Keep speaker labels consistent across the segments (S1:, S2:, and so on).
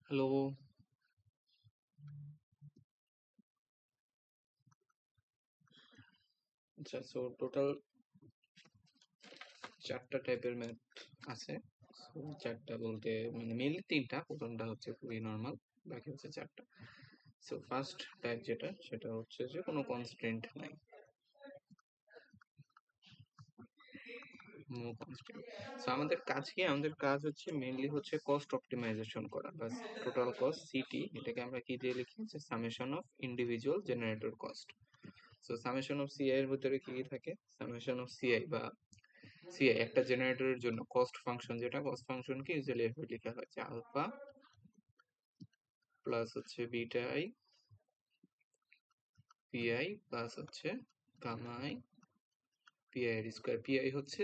S1: Hello. আচ্ছা, so total 4টা টাইপের ম্যাথ আছে। সো 4টা বলতে মানে মেইনলি 3টা, প্রথমটা হচ্ছে খুবই নর্মাল, বাকি হচ্ছে 4টা। সো ফার্স্ট টাইপ যেটা, সেটা হচ্ছে যে কোনো কনস্ট্রেন্ট নাই, নো কনস্ট্রেন্ট। সো আমাদের কাজ কি? আমাদের কাজ হচ্ছে মেইনলি হচ্ছে কস্ট অপটিমাইজেশন করা, বাস। টোটাল কস্ট সিটি, এটাকে আমরা কি দিয়ে লিখি? যে summation of individual generator cost. So summation of CI এর ভিতরে কি কি থাকে? সামেশন অফ সিআই বা সিআই একটা জেনারেটরের জন্য কস্ট ফাংশন, যেটা কস্ট ফাংশন কি ইউজুয়ালি এভাবে লেখা হয় যে আলফা প্লাস হচ্ছে বিটা আই পিআই প্লাস হচ্ছে গামা আই পিআই এর স্কোয়ার। পিআই হচ্ছে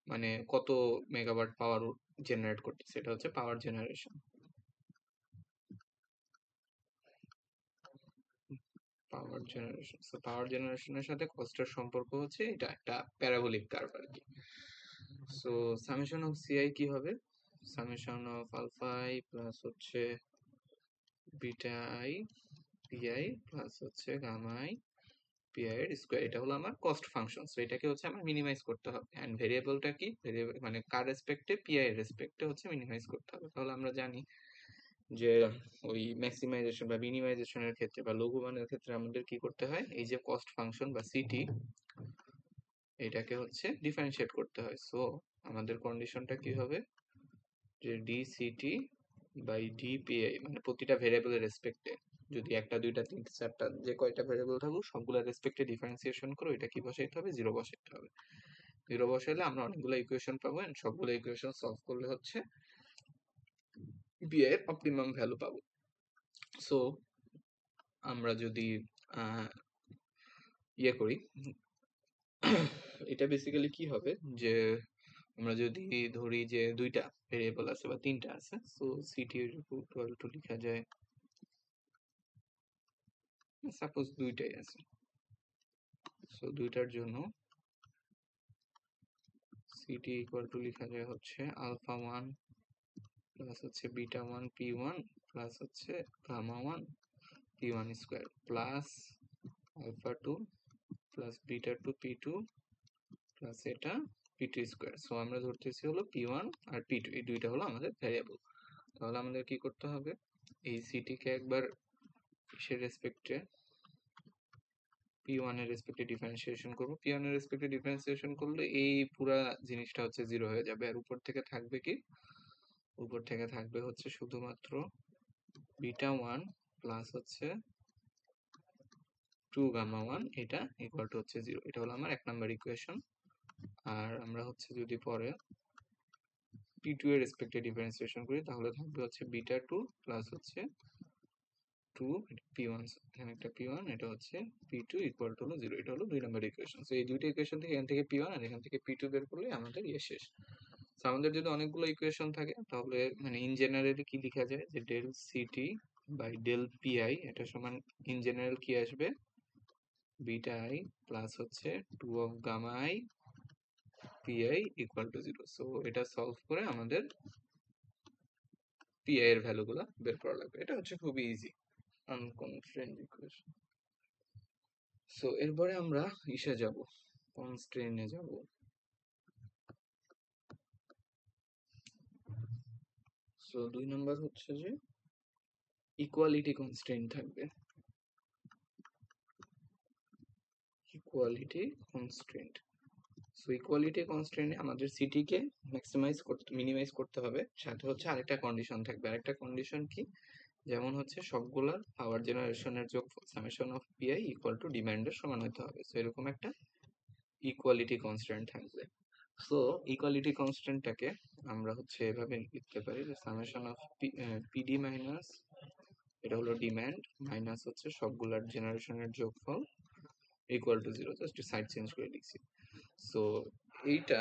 S1: মানে কত মেগাওয়াট পাওয়ার জেনারেট করতেছে, সেটা হচ্ছে পাওয়ার জেনারেশন। পাওয়ার জেনারেশন, সো পাওয়ার জেনারেশনের সাথে কস্টের সম্পর্ক হচ্ছে এটা একটা প্যারাবোলিক কার্ভ আর কি। সো সামেশন অফ সিআই কি হবে? Summation of alpha I plus হচ্ছে বিটা আই পিআই প্লাস হচ্ছে গামা আই পিআই এর স্কোয়ার। এটা হলো আমার কস্ট ফাংশন। সো এটাকে হচ্ছে আমার মিনিমাইজ করতে হবে, এন্ড ভেরিয়েবলটা কি? ভেরিয়েবল মানে কার রেসপেক্টে? পিআই এর রেসপেক্টে হচ্ছে মিনিমাইজ করতে হবে। তাহলে আমরা জানি যে ওই ম্যাক্সিমাইজেশন বা মিনিমাইজেশনের ক্ষেত্রে বা লঘুমানের ক্ষেত্রে আমাদের কি করতে হয়? এই যে কস্ট ফাংশন বা সিটি, এটাকে হচ্ছে ডিফারেন্সিয়েট করতে হয়। সো আমাদের কন্ডিশনটা কি হবে? যে ডিসিটি বাই ডিপিআই, মানে প্রতিটা ভেরিয়েবলের রেসপেক্টে, যদি একটা দুইটা তিনটা চারটা যে কয়টা ভেরিয়েবল থাকুক সবগুলোর রেসপেক্টে ডিফারেন্সিয়েশন করে এটা কি বসাইতে হবে? জিরো বসাইতে হবে। জিরো বসাইলে আমরা অনেকগুলো ইকুয়েশন পাবো, and সবগুলো ইকুয়েশন সলভ করলে হচ্ছে বি এর অপটিমাম ভ্যালু পাবো। সো আমরা যদি আহ, ইয়ে করি, এটা বেসিক্যালি কি হবে যে আমরা যদি ধরি যে দুইটা ভেরিয়েবল আছে বা তিনটা আছে, সো সিটি ইকুয়াল টু লেখা যায়, সাপোজ দুইটাই আছে। সো দুইটার জন্য সিটি ইকুয়াল টু লেখা যায় হচ্ছে আলফা ওয়ান প্লাস হচ্ছে beta one p one plus হচ্ছে gamma one p one square plus alpha two plus beta two p two plus এটা পি টু স্কোয়ার। সো আমরা ধরতেছি হলো পি ওয়ান আর পি টু, এই দুইটা হলো আমাদের ভ্যারিয়েবল। তাহলে আমাদের কি করতে হবে? এই সিটিকে একবার কিসের রেসপেক্টে? পি ওয়ান এর রেসপেক্টে ডিফারেন্সিয়েশন করবো। পি ওয়ান এর রেসপেক্টে ডিফারেন্সিয়েশন করলে এই পুরা জিনিসটা হচ্ছে জিরো হয়ে যাবে, আর উপর থেকে থাকবে কি? উপর থেকে থাকবে হচ্ছে শুধুমাত্র বিটা ওয়ান প্লাস হচ্ছে টু গামা ওয়ান, এটা ইকুয়াল টু হচ্ছে জিরো। এটা হলো আমার 1 নম্বর ইকুয়েশন। আর আমরা হচ্ছে যদি পরে পি টু এর রেসপেক্টে ডিফারেন্সিয়েশন করি, তাহলে থাকবে হচ্ছে বিটা টু প্লাস হচ্ছে টু পি ওয়ান, এখানে একটা পি ওয়ান, এটা হচ্ছে পি টু ইকুয়াল টু হলো জিরো। এটা হলো 2 নম্বর ইকুয়েশন। তো এই দুইটা ইকুয়েশন থেকে এখান থেকে পি ওয়ান আর এখান থেকে পি টু বের করলে আমাদের ইয়ে শেষ। তো আমাদের যদি অনেকগুলো ইকুয়েশন থাকে তাহলে মানে ইন জেনারেলি কি লেখা যায়? যে del CT by del PI, এটা সমান ইন জেনারেল কি আসবে? বিটা আই প্লাস হচ্ছে two of gamma I PI equal to zero. So এটা সলভ করে আমাদের পিআই এর ভ্যালুগুলো বের করা লাগবে। এটা হচ্ছে খুবই ইজি আনকনস্ট্রেন্ট ইকুয়েশন। সো এরপরে আমরা ইসে যাব, কনস্ট্রেন্টে যাব। সো 2 নম্বর হচ্ছে যে ইকুয়ালিটি কনস্ট্রেন্ট থাকবে। Equality constraint. সো ইকুয়ালিটি কনস্ট্রেন্টে আমাদের সিটিকে ম্যাক্সিমাইজ করতে মিনিমাইজ করতে হবে, সাথে হচ্ছে আরেকটা কন্ডিশন থাকবে। আরেকটা কন্ডিশন কি? যেমন হচ্ছে সবগুলার পাওয়ার জেনারেশনের যোগফল summation of PI equal to ডিমান্ডের সমান হতে হবে। সো এরকম একটা ইকুয়ালিটি কনস্ট্যান্ট থাকবে। সো ইকুয়ালিটি কনস্ট্যান্টটাকে আমরা হচ্ছে এভাবে লিখতে পারি যে সামেশন অফ পিডি মাইনাস, এটা হলো ডিমান্ড, মাইনাস হচ্ছে সবগুলার জেনারেশনের যোগফল equal to zero. Just side change করে লিখছি। সো এইটা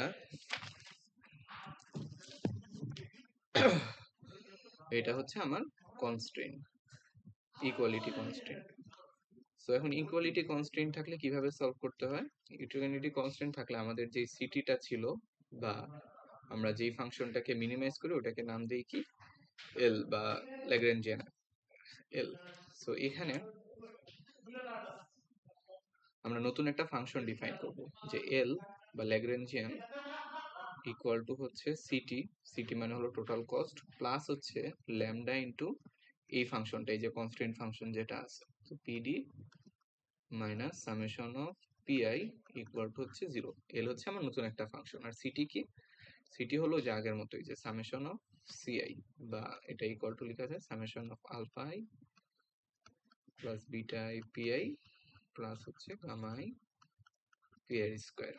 S1: এটা হচ্ছে আমার কনস্ট্রেন্ট, ইকুয়ালিটি কনস্ট্রেন্ট। সো এখন ইকুয়ালিটি কনস্ট্রেন্ট থাকলে কিভাবে সলভ করতে হয়? ইকুয়ালিটি কনস্ট্রেন্ট থাকলে আমাদের যে সিটিটা ছিল বা আমরা যেই ফাংশনটাকে মিনিমাইজ করি ওটাকে নাম দেই কি? এল বা ল্যাগ্রেঞ্জিয়ান এল। সো এখানে আমরা নতুন একটা ফাংশন ডিফাইন করব যে এল বা ল্যাগ্রেঞ্জিয়ান ইকুয়াল টু হচ্ছে সিটি, সিটি মানে হলো টোটাল কস্ট, প্লাস হচ্ছে ল্যামডা ইন্টু এই ফাংশনটা, এই যে কনস্ট্যান্ট ফাংশন যেটা আছে, তো PD minus summation of PI equal to হচ্ছে 0। এল হচ্ছে আমার নতুন একটা ফাংশন, আর সিটি কি, সিটি হলো যে আগের মতোই যে সামেশন অফ সিআই, বা এটা ইকুয়াল টু লেখা যায় summation of alpha I plus beta I PI plus হচ্ছে gamma I PI square.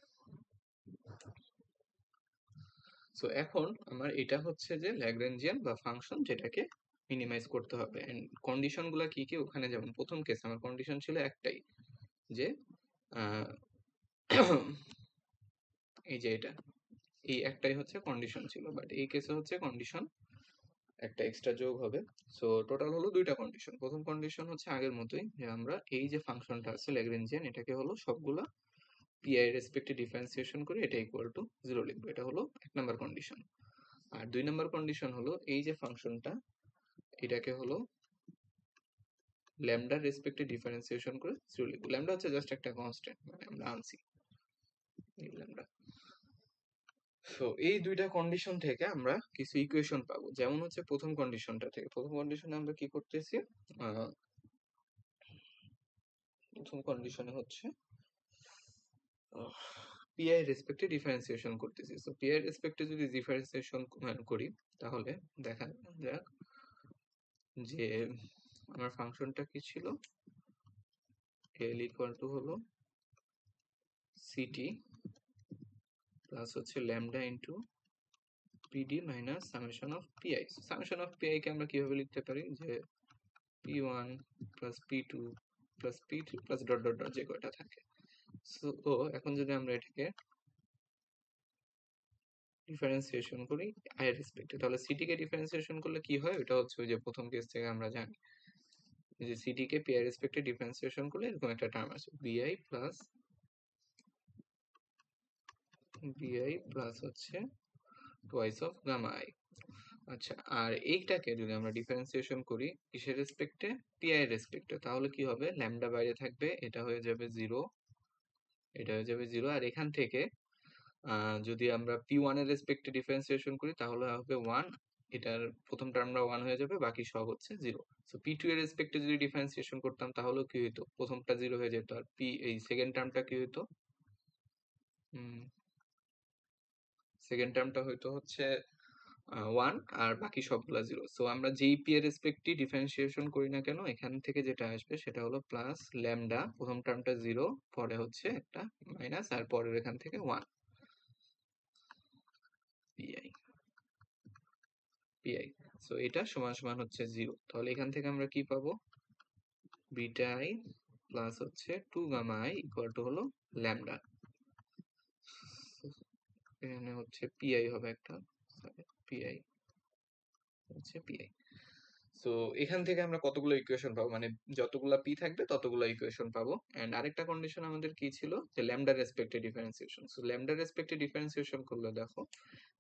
S1: So এখন আমার এটা হচ্ছে যে ল্যাগ্রেঞ্জিয়ান বা ফাংশন যেটাকে মিনিমাইজ করতে হবে, এন্ড কন্ডিশন গুলা কি কি ওখানে, যেমন প্রথম কেস আমার কন্ডিশন ছিল একটাই যে আহ, এই যে এটা, এই একটাই হচ্ছে কন্ডিশন ছিল, বাট এই কেসে হচ্ছে কন্ডিশন একটা এক্সট্রা যোগ হবে। সো টোটাল হলো দুইটা কন্ডিশন। প্রথম কন্ডিশন হচ্ছে আগের মতোই যে আমরা এই যে ফাংশনটা আছে ল্যাগ্রেঞ্জিয়ান, এটাকে হলো সবগুলা পিআই রেসপেক্টে ডিফারেন্সিয়েশন করে এটা ইকুয়াল টু 0 লিখবো, এটা হলো এক নাম্বার কন্ডিশন। আর দুই নাম্বার কন্ডিশন হলো এই যে ফাংশনটা, এটাকে হলো ল্যামডার রেসপেক্টে ডিফারেন্সিয়েশন করে 0 লিখবো। ল্যামডা হচ্ছে জাস্ট একটা কনস্ট্যান্ট, মানে আমরা আনছি এই ল্যামডা। সো এই দুইটা কন্ডিশন থেকে আমরা কিছু ইকুয়েশন পাবো, যেমন হচ্ছে প্রথম কন্ডিশনটা থেকে। প্রথম কন্ডিশনে আমরা কি করতেছি, প্রথম কন্ডিশনে হচ্ছে পিআই রেসপেক্টে ডিফারেন্সিয়েশন করতেছি। সো পিআই রেসপেক্টে যদি ডিফারেন্সিয়েশন করি তাহলে দেখা যাক যে আমার ফাংশনটা কি ছিল, এল ইকুয়াল টু হলো সিটি প্লাস হচ্ছে lambda into PD minus summation of PI. Summation of PI কে আমরা কিভাবে লিখতে পারি যে পি1 প্লাস পি2 প্লাস পি3 প্লাস ডট ডট ডট যে কয়টা থাকে। সো এখন যদি আমরা এটাকে ডিফারেন্সিয়েশন করি আই এর রেসপেক্টে, তাহলে সিটি কে ডিফারেন্সিয়েশন করলে কি হয়, এটা হচ্ছে ওই যে প্রথম কেস থেকে আমরা জানি যে সিটি কে পি আই রেসপেক্টে ডিফারেন্সিয়েশন করলে এরকম একটা টার্ম আছে বিআই প্লাস হচ্ছে টুয়াইস অফ গামা আই। আচ্ছা, আর এইটাকে যদি আমরা ডিফারেন্সিয়েশন করি কিসের রেসপেক্টে, পিআই এর রেসপেক্টে, তাহলে কি হবে, ল্যামডা বাইরে থাকবে, এটা হয়ে যাবে 0, এটা হয়ে যাবে 0, আর এখান থেকে যদি আমরা পি1 এর রেসপেক্টে ডিফারেন্সিয়েশন করি তাহলে হবে 1, এটার প্রথম টার্মটা 1 হয়ে যাবে, বাকি সব হচ্ছে 0। সো পি2 এর রেসপেক্টে যদি ডিফারেন্সিয়েশন করতাম তাহলে কি হতো, প্রথমটা 0 হয়ে যেত, আর এই সেকেন্ড টার্মটা কি হতো, সেকেন্ড টার্মটা হয়তো হচ্ছে 1, আর বাকি সবগুলা 0। সো আমরা যেই পি এর রেসপেক্টে ডিফারেন্সিয়েশন করি না কেন, এখান থেকে যেটা আসবে সেটা হলো প্লাস ল্যামডা, প্রথম টার্মটা 0, পরে হচ্ছে একটা মাইনাস, আর পরের এখান থেকে 1 পিআই পিআই। সো এটা সমান সমান হচ্ছে 0। তাহলে এখান থেকে আমরা কি পাবো, বিটা আই প্লাস হচ্ছে 2 গামা আই ইকুয়াল টু হলো ল্যামডা। এখানে হচ্ছে পিআই হবে একটা, পিআই হচ্ছে পিআই। সো এখান থেকে আমরা কতগুলো ইকুয়েশন পাবো, মানে যতগুলা পি থাকবে ততগুলো ইকুয়েশন পাবো। এন্ড আরেকটা কন্ডিশন আমাদের কি ছিল, যে ল্যামডা রেসপেক্টে ডিফারেন্সিয়েশন। সো ল্যামডা রেসপেক্টে ডিফারেন্সিয়েশন করলে দেখো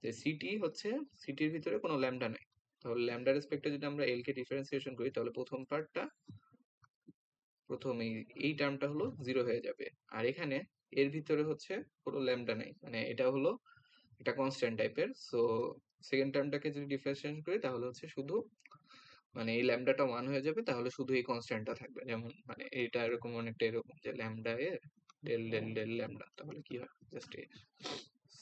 S1: যে সিটি হচ্ছে, সিটির ভিতরে কোনো ল্যামডা নাই, তাহলে ল্যামডা রেসপেক্টে যদি আমরা এল কে ডিফারেন্সিয়েশন করি তাহলে প্রথম পার্টটা, প্রথম এই টার্মটা হলো 0 হয়ে যাবে, আর এখানে এর ভিতরে হচ্ছে কোনো ল্যামডা নাই, মানে এটা হলো এটা কনস্ট্যান্ট টাইপের। সো সেকেন্ড টার্মটাকে যদি ডিফারেন্সিয়েশন করি তাহলে হচ্ছে শুধু, মানে এই ল্যামডাটা 1 হয়ে যাবে, তাহলে শুধু এই কনস্ট্যান্টটা থাকবে, যেমন মানে এটা এরকম অনেকটা এরকম যে ল্যামডা এর ডেল ডেল ডেল ল্যামডা, তাহলে কি হয় জাস্ট এই।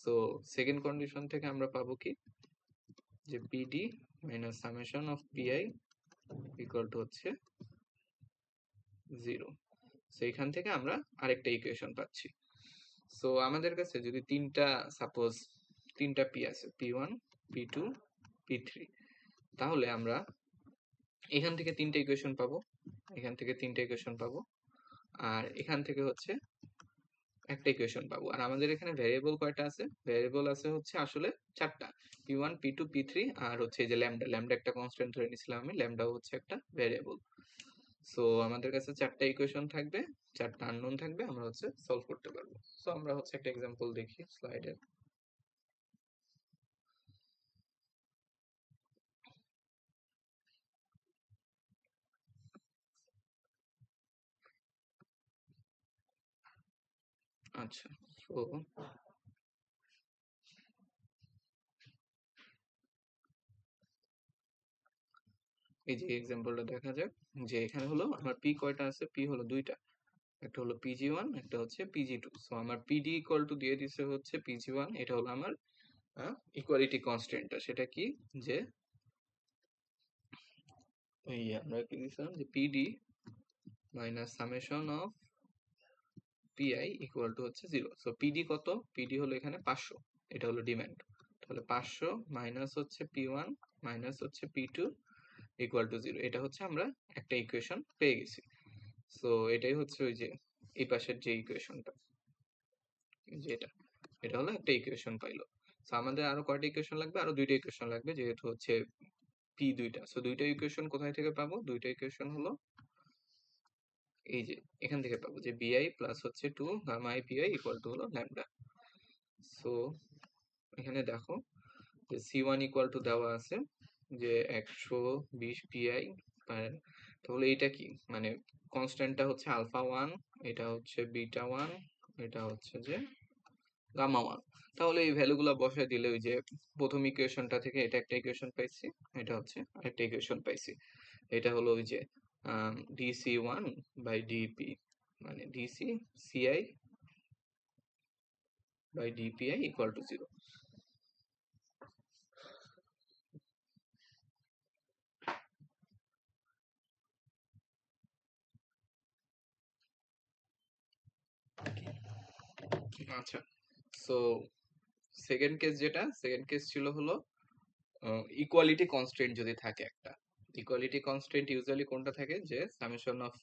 S1: সো সেকেন্ড কন্ডিশন থেকে আমরা পাবো কি, যে PD minus summation of PI equal to হচ্ছে 0। সো এখান থেকে আমরা আরেকটা ইকুয়েশন পাচ্ছি। সো আমাদের কাছে যদি সাপোজ তিনটা পি আছে, পি1 পি2 পি3, তাহলে আমরা এখান থেকে তিনটা ইকুয়েশন পাবো, এখান থেকে তিনটা ইকুয়েশন পাবো, আর এখান থেকে হচ্ছে একটা ইকুয়েশন পাবো। আর আমাদের এখানে ভ্যারিয়েবল কয়টা আছে, ভ্যারিয়েবল আছে হচ্ছে আসলে চারটা, পি1 পি2 পি3, আর হচ্ছে এই যে ল্যামডা, ল্যামডা একটা কনস্ট্যান্ট ধরে নিছিলাম আমি, ল্যামডাও হচ্ছে একটা ভ্যারিয়েবল। সো আমাদের কাছে চারটা ইকুয়েশন থাকবে, চারটা আননোন থাকবে, আমরা হচ্ছে সলভ করতে পারবো। সো আমরা হচ্ছে একটা এক্সাম্পল দেখি স্লাইডে। আচ্ছা, তো এই যে এক্সাম্পলটা দেখা যাক, যে এখানে হলো আমার পি কয়টা আছে, পি হলো দুইটা, একটা হলো pg1, একটা হচ্ছে pg2। সো আমার pd ইকুয়াল টু দিয়ে দিছে হচ্ছে pg1, এটা হলো আমার ইকুয়ালিটি কনস্ট্যান্টটা, সেটা কি, যে এই আমরা কি দিছিলাম যে pd minus summation of pi equal to হচ্ছে 0। সো pd কত, pd হলো এখানে 500, এটা হলো ডিমান্ড। তাহলে 500 মাইনাস হচ্ছে p1 মাইনাস হচ্ছে p2 ইকুয়াল টু 0, এটা হচ্ছে আমরা একটা ইকুয়েশন পেয়ে গেছি। সো এটাই হচ্ছে ওই যে এই পাশের যে ইকুয়েশনটা, যে এটা হলো একটা ইকুয়েশন পাইলো। সো আমাদের আরো কয়টা ইকুয়েশন লাগবে, আরো দুইটা ইকুয়েশন লাগবে, যেহেতু হচ্ছে পি দুইটা। সো দুইটা ইকুয়েশন কোথায় থেকে পাবো, দুইটা ইকুয়েশন হলো এই যে এখান থেকে পাবো, যে বিআই প্লাস হচ্ছে 2 gamma I PI equal to হলো ল্যামডা। সো এখানে দেখো যে সি1 ইকুয়াল টু দেওয়া আছে যে 120 পিআই, তাহলে এটা কি, মানে কনস্ট্যান্টটা হচ্ছে আলফা 1, এটা হচ্ছে বিটা 1, এটা হচ্ছে যে গামা 1। তাহলে এই ভ্যালুগুলো বসায় দিলে ওই যে প্রথম ইকুয়েশনটা থেকে এটা একটা ইকুয়েশন পাইছি, এটা হচ্ছে আরেকটা ইকুয়েশন পাইছি। এটা হলো ওই যে dc1 বাই ডিপি, মানে DC CI by DPI equal to 0। আচ্ছা, সো সেকেন্ড কেস ছিল হলো ইকুয়ালিটি কনস্ট্রেন্ট যদি থাকে একটা, ইকুয়ালিটি কনস্ট্রেন্ট ইউজুয়ালি কোনটা থাকে, যে সামেশন অফ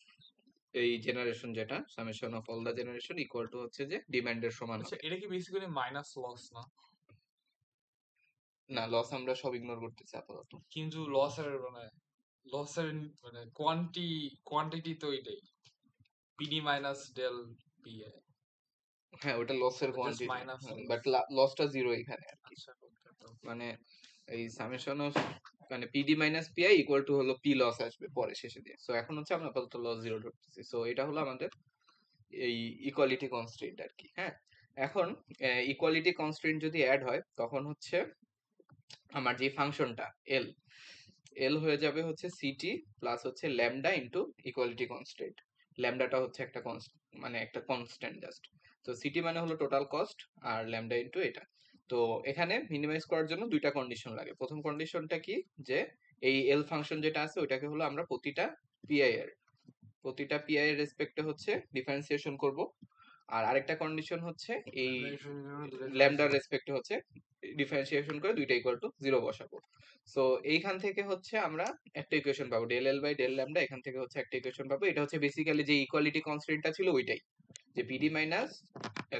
S1: এই জেনারেশন, যেটা summation of all the generation equal to হচ্ছে যে ডিমান্ডের সমান
S2: আচ্ছা
S1: হবে।
S2: এটা কি বেসিক্যালি মাইনাস লস না?
S1: না, লস আমরা সব ইগনোর করতেছি আপাতত।
S2: কিন্তু লসের মানে কোয়ান্টিটি তো এটাই, পিডি মাইনাস ডেল পিএ,
S1: হ্যাঁ, ওটা লসের
S2: just
S1: quantity,
S2: minus loss.
S1: But লসটা জিরো এখানে আর কি।
S2: আচ্ছা ওকে ওকে।
S1: মানে এই সামেশন অফ, মানে PD minus PI equal to হলো পি লস আসবে পরে শেষে দিয়ে। সো এখন হচ্ছে আমরা আপাতত লস জিরো ধরতেছি। সো এটা হলো আমাদের এই ইকুয়ালিটি কনস্ট্রেন্ট আর কি। হ্যাঁ, এখন ইকুয়ালিটি কনস্ট্রেন্ট যদি অ্যাড হয় তখন হচ্ছে আমার যে ফাংশনটা এল, এল হয়ে যাবে হচ্ছে সিটি প্লাস হচ্ছে ল্যামডা ইন্টু ইকুয়ালিটি কনস্ট্যান্ট। ল্যামডাটা হচ্ছে একটা মানে একটা কনস্ট্যান্ট জাস্ট। তো সিটি মানে হলো টোটাল কস্ট, আর ল্যামডা ইন্টু এটা। তো এখানে মিনিমাইজ করার জন্য দুইটা কন্ডিশন লাগে। প্রথম কন্ডিশনটা কি, যে এই এল ফাংশন যেটা আছে ওইটাকে হলো আমরা প্রতিটা পিআই এর রেসপেক্টে হচ্ছে ডিফারেন্সিয়েশন করব। আর আরেকটা কন্ডিশন হচ্ছে এই ল্যামডার রেসপেক্টে হচ্ছে ডিফারেন্সিয়েশন করে দুইটা ইকুয়াল টু 0 বসাবো। সো এইখান থেকে হচ্ছে আমরা একটা ইকুয়েশন পাবো, del L by del lambda, এখান থেকে হচ্ছে একটা ইকুয়েশন পাবো। এটা হচ্ছে বেসিক্যালি যে ইকুয়ালিটি কনস্ট্রেন্টটা ছিল ওইটাই, যে PD minus